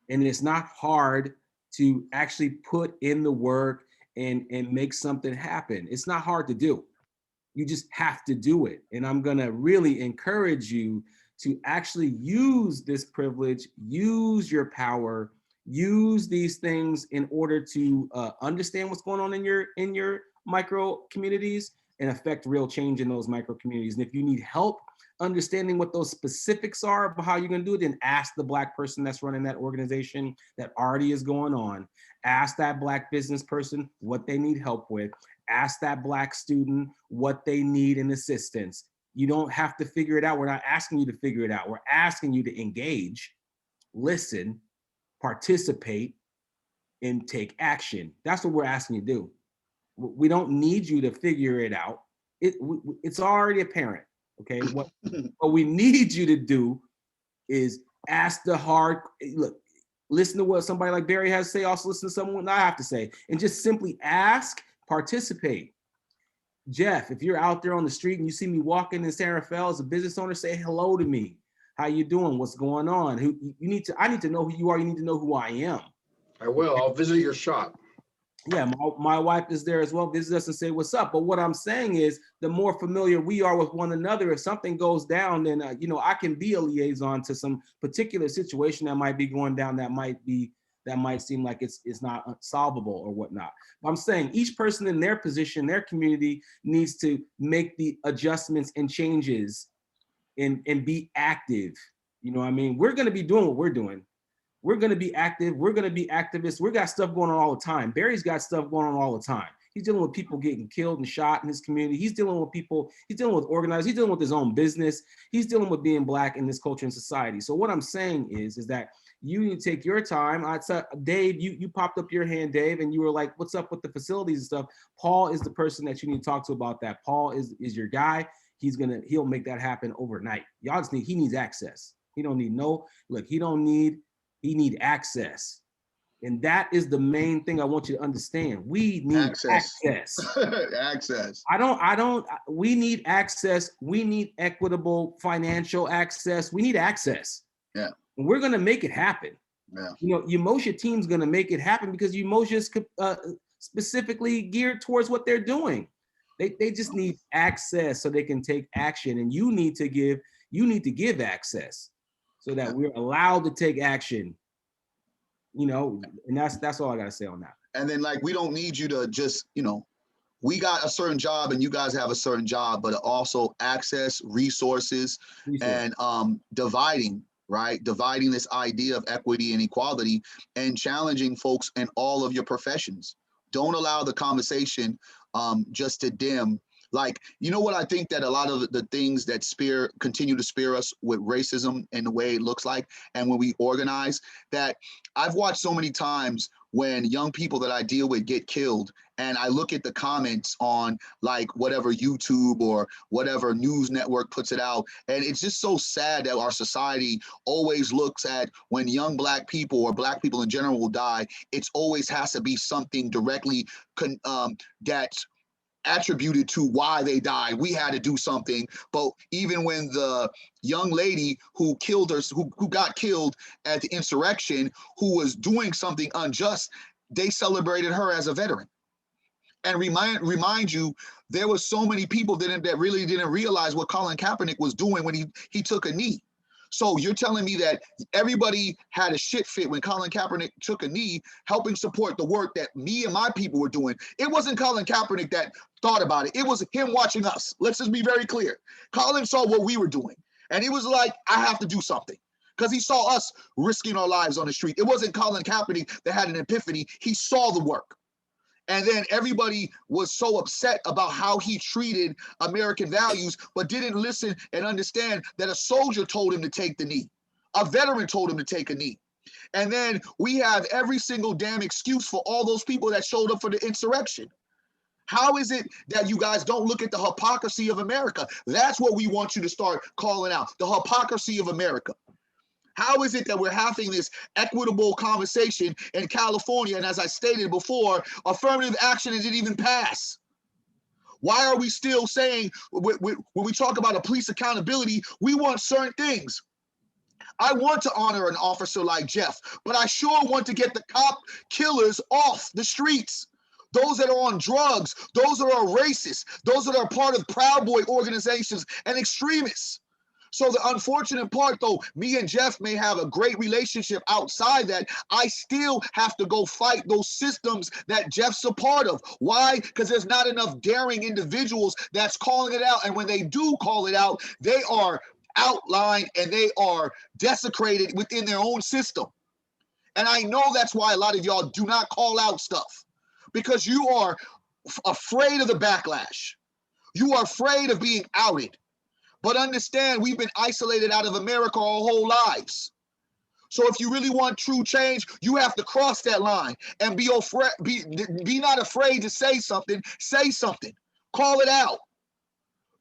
And it's not hard to actually put in the work and make something happen. It's not hard to do. You just have to do it. And I'm gonna really encourage you to actually use this privilege, use your power, use these things in order to understand what's going on in your micro communities and affect real change in those micro communities. And if you need help understanding what those specifics are of how you're going to do it, then ask the Black person that's running that organization that already is going on. Ask that Black business person what they need help with. Ask that Black student what they need in assistance. You don't have to figure it out. We're not asking you to figure it out. We're asking you to engage, listen, participate, and take action. That's what we're asking you to do. We don't need you to figure it out. It's already apparent. Okay, what we need you to do is ask the hard, look, listen to what somebody like Barry has to say, also listen to someone I have to say, and just simply ask, participate. Jeff, if you're out there on the street and you see me walking in San Rafael as a business owner, say hello to me. How you doing? What's going on? I need to know who you are. You need to know who I am. I will. I'll visit your shop. Yeah, my wife is there as well. Visit us and say what's up. But what I'm saying is, the more familiar we are with one another, if something goes down, then I can be a liaison to some particular situation that might be going down. That might seem like it's not solvable or whatnot. But I'm saying each person in their position, their community, needs to make the adjustments and changes and be active. You know what I mean? We're going to be doing what we're doing. We're going to be active. We're going to be activists. We got stuff going on all the time. Barry's got stuff going on all the time. He's dealing with people getting killed and shot in his community. He's dealing with people. He's dealing with organizers. He's dealing with his own business. He's dealing with being Black in this culture and society. So what I'm saying is that you need to take your time. I said, Dave, you popped up your hand, Dave, and you were like, what's up with the facilities and stuff? Paul is the person that you need to talk to about that. Paul is your guy. He'll make that happen overnight. Y'all just he needs access. He don't need he need access. And that is the main thing I want you to understand. We need access. Access. We need access. We need equitable financial access. We need access. Yeah. And we're going to make it happen. Yeah. Umoja team's going to make it happen because Umoja is specifically geared towards what they're doing. They just need access so they can take action. And you need to give access so that we're allowed to take action. And that's all I got to say on that. And then we don't need you to just, we got a certain job and you guys have a certain job, but also access, resources. And dividing this idea of equity and equality and challenging folks in all of your professions. Don't allow the conversation just to dim. What I think that a lot of the things that continue to spear us with racism and the way it looks like, and when we organize, that I've watched so many times when young people that I deal with get killed, and I look at the comments on whatever YouTube or whatever news network puts it out, and it's just so sad that our society always looks at when young Black people or Black people in general will die, it's always has to be something directly that's attributed to why they died. We had to do something. But even when the young lady who got killed at the insurrection, who was doing something unjust, they celebrated her as a veteran. And remind you, there were so many people that really didn't realize what Colin Kaepernick was doing when he took a knee. So you're telling me that everybody had a shit fit when Colin Kaepernick took a knee, helping support the work that me and my people were doing. It wasn't Colin Kaepernick that thought about it. It was him watching us. Let's just be very clear. Colin saw what we were doing, and he was like, I have to do something, because he saw us risking our lives on the street. It wasn't Colin Kaepernick that had an epiphany. He saw the work. And then everybody was so upset about how he treated American values, but didn't listen and understand that a soldier told him to take the knee. A veteran told him to take a knee. And then we have every single damn excuse for all those people that showed up for the insurrection. How is it that you guys don't look at the hypocrisy of America? That's what we want you to start calling out, the hypocrisy of America. How is it that we're having this equitable conversation in California? And as I stated before, affirmative action didn't even pass. Why are we still saying, when we talk about a police accountability, we want certain things? I want to honor an officer like Jeff, but I sure want to get the cop killers off the streets. Those that are on drugs, those that are racist, those that are part of Proud Boy organizations and extremists. So the unfortunate part, though, me and Jeff may have a great relationship outside that, I still have to go fight those systems that Jeff's a part of. Why? Because there's not enough daring individuals that's calling it out. And when they do call it out, they are outlined and they are desecrated within their own system. And I know that's why a lot of y'all do not call out stuff, because you are afraid of the backlash. You are afraid of being outed. But understand, we've been isolated out of America our whole lives. So if you really want true change, you have to cross that line and be not afraid to say something. Say something. Call it out.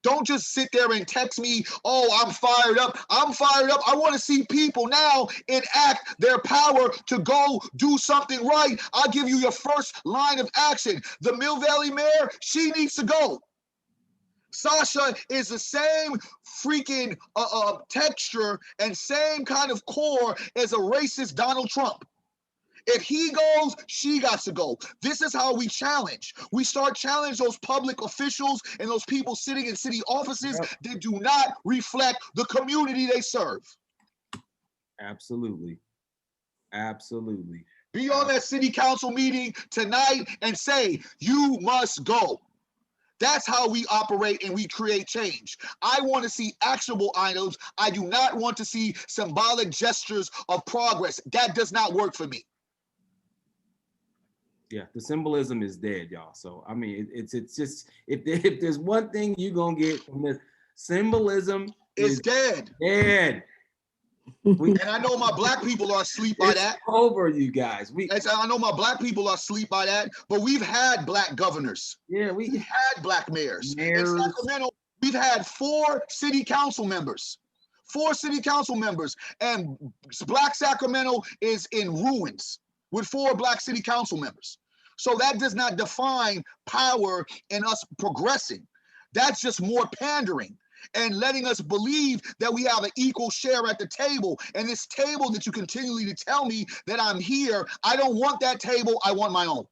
Don't just sit there and text me, oh, I'm fired up. I'm fired up. I want to see people now enact their power to go do something right. I'll give you your first line of action. The Mill Valley mayor, she needs to go. Sasha is the same freaking texture and same kind of core as a racist Donald Trump. If he goes, she got to go. This is how we challenge. We start challenge those public officials and those people sitting in city offices that do not reflect the community they serve. Absolutely. Absolutely. Be on that city council meeting tonight and say, you must go. That's how we operate and we create change. I want to see actionable items. I do not want to see symbolic gestures of progress. That does not work for me. Yeah, the symbolism is dead, y'all. So I mean, it's just if there's one thing you're gonna get from this, symbolism is dead. Dead. And I know my black people are asleep by that. Over, you guys. I know my black people are asleep by that. But we've had black governors. Yeah, we've had black mayors. In Sacramento, we've had 4 city council members. 4 city council members, and Black Sacramento is in ruins with 4 black city council members. So that does not define power in us progressing. That's just more pandering and letting us believe that we have an equal share at the table. And this table that you continually to tell me that I'm here, I don't want that table, I want my own.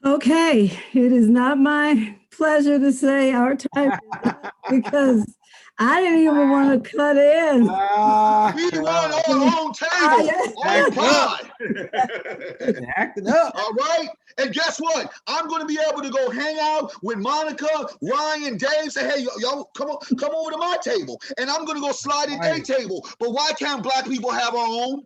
Okay, it is not my pleasure to say our time is up because I didn't even want to cut in. We want our own table. Oh God. Acting up. All right. And guess what? I'm going to be able to go hang out with Monica, Ryan, Dave, say, hey, y'all come over to my table. And I'm going to go slide at their table. But why can't black people have our own?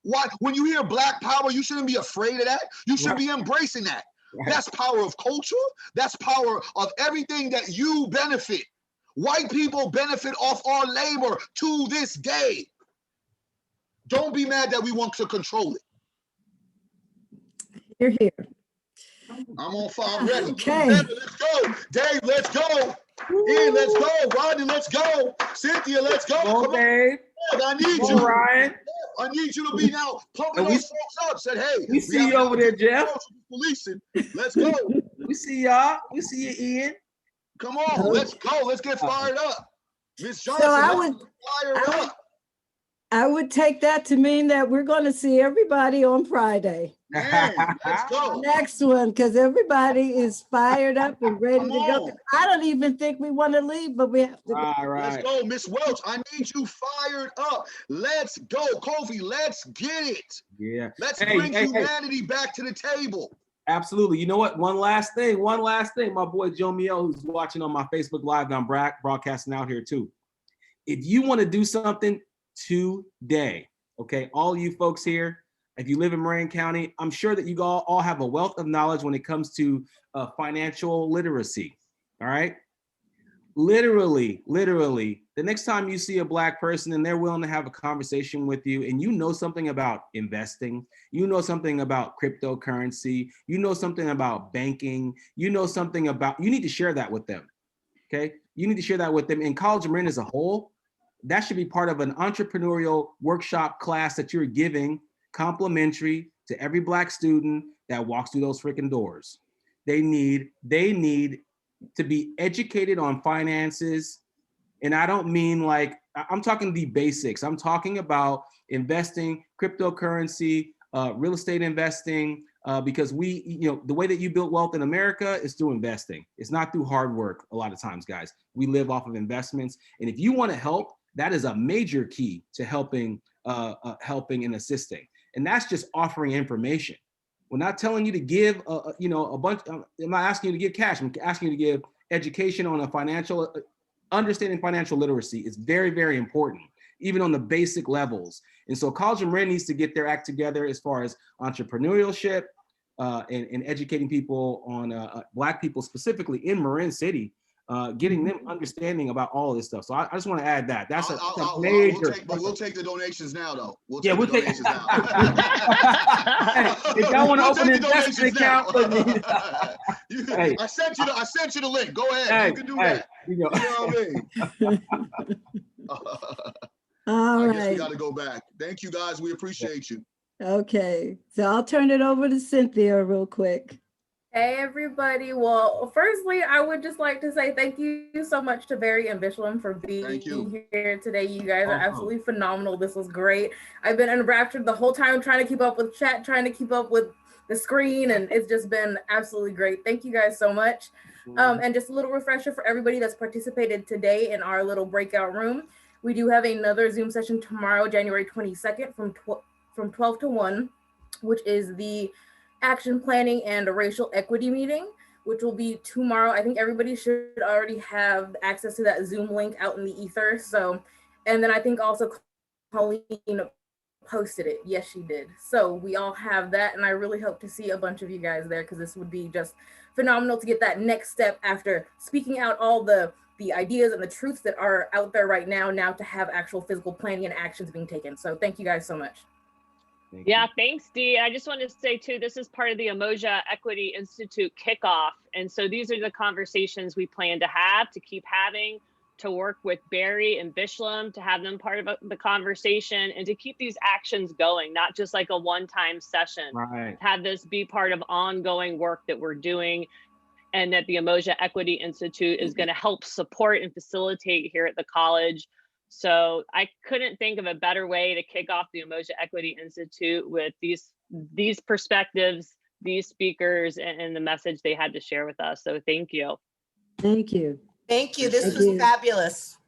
Why? When you hear black power, you shouldn't be afraid of that. You should be embracing that. That's power of culture. That's power of everything that you benefit. White people benefit off our labor to this day. Don't be mad that we want to control it. You're here. I'm on fire. I'm ready. Okay. Let's go. Dave, let's go. Ian, let's go. Rodney, let's go. Cynthia, let's go. Come on, Dave. I need you. Ryan. I need you to be now pumping those folks up. Said, hey, we see you over there, Jeff. Policing. Let's go. We see y'all. We see you, Ian. Come on, let's go. Let's get fired up. Miss Johnson, so I would take that to mean that we're going to see everybody on Friday. Man, let's go. Next one, because everybody is fired up and ready to go. I don't even think we want to leave, but we have to. All right. Let's go, Miss Welch. I need you fired up. Let's go, Kofi. Let's get it. Yeah. Let's bring humanity back to the table. Absolutely. You know what? One last thing. My boy Joe Miel, who's watching on my Facebook Live, I'm broadcasting out here too. If you want to do something today, okay, all you folks here, if you live in Marin County, I'm sure that you all have a wealth of knowledge when it comes to financial literacy. All right. Literally, the next time you see a black person and they're willing to have a conversation with you and you know something about investing, you know something about cryptocurrency, you know something about banking, you know something about, you need to share that with them. Okay. You need to share that with them. In College of Marin as a whole, that should be part of an entrepreneurial workshop class that you're giving complimentary to every black student that walks through those freaking doors. They need to be educated on finances. And I don't mean like, I'm talking the basics. I'm talking about investing, cryptocurrency, real estate investing, because the way that you build wealth in America is through investing. It's not through hard work a lot of times, guys. We live off of investments. And if you want to help, that is a major key to helping and assisting. And that's just offering information. We're not telling you to give a bunch. I'm not asking you to give cash. I'm asking you to give education on understanding financial literacy is very, very important, even on the basic levels. And so College of Marin needs to get their act together as far as entrepreneurship and educating people on black people specifically in Marin City getting them understanding about all this stuff. So I just want to add that. That's a major. We'll take the donations now, though. We'll take the donations now. Hey, if y'all want to open an investment account, hey. I sent you the link. Go ahead. Hey, you can do that. You know what I mean? All I guess we right. got to go back. Thank you, guys. We appreciate you. Okay, so I'll turn it over to Cynthia real quick. Hey everybody. Well, firstly, I would just like to say thank you so much to Barry and Bishlam for being here today. You guys are absolutely phenomenal. This was great. I've been enraptured the whole time trying to keep up with chat, trying to keep up with the screen, and it's just been absolutely great. Thank you guys so much. And just a little refresher for everybody that's participated today in our little breakout room. We do have another Zoom session tomorrow, January 22nd from 12 to 1, which is the Action Planning and Racial Equity meeting, which will be tomorrow. I think everybody should already have access to that Zoom link out in the ether. So, and then I think also Colleen posted it. Yes, she did. So we all have that. And I really hope to see a bunch of you guys there, because this would be just phenomenal to get that next step after speaking out all the ideas and the truths that are out there right now to have actual physical planning and actions being taken. So thank you guys so much. Yeah, thanks, Dee. I just wanted to say too, this is part of the Umoja Equity Institute kickoff. And so these are the conversations we plan to have, to keep having, to work with Barry and Bishlam, to have them part of the conversation, and to keep these actions going, not just like a one-time session. Right. Have this be part of ongoing work that we're doing, and that the Umoja Equity Institute is going to help support and facilitate here at the college. So I couldn't think of a better way to kick off the Umoja Equity Institute with these perspectives, these speakers, and the message they had to share with us. So thank you. Thank you. Thank you. This was fabulous.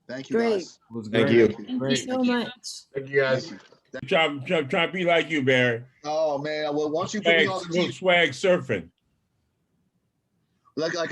Thank you, guys. Thank you. Thank you so much. Thank you, guys. Try to be like you, Barry. Oh man, well, once you put me on the team, swag surfing. like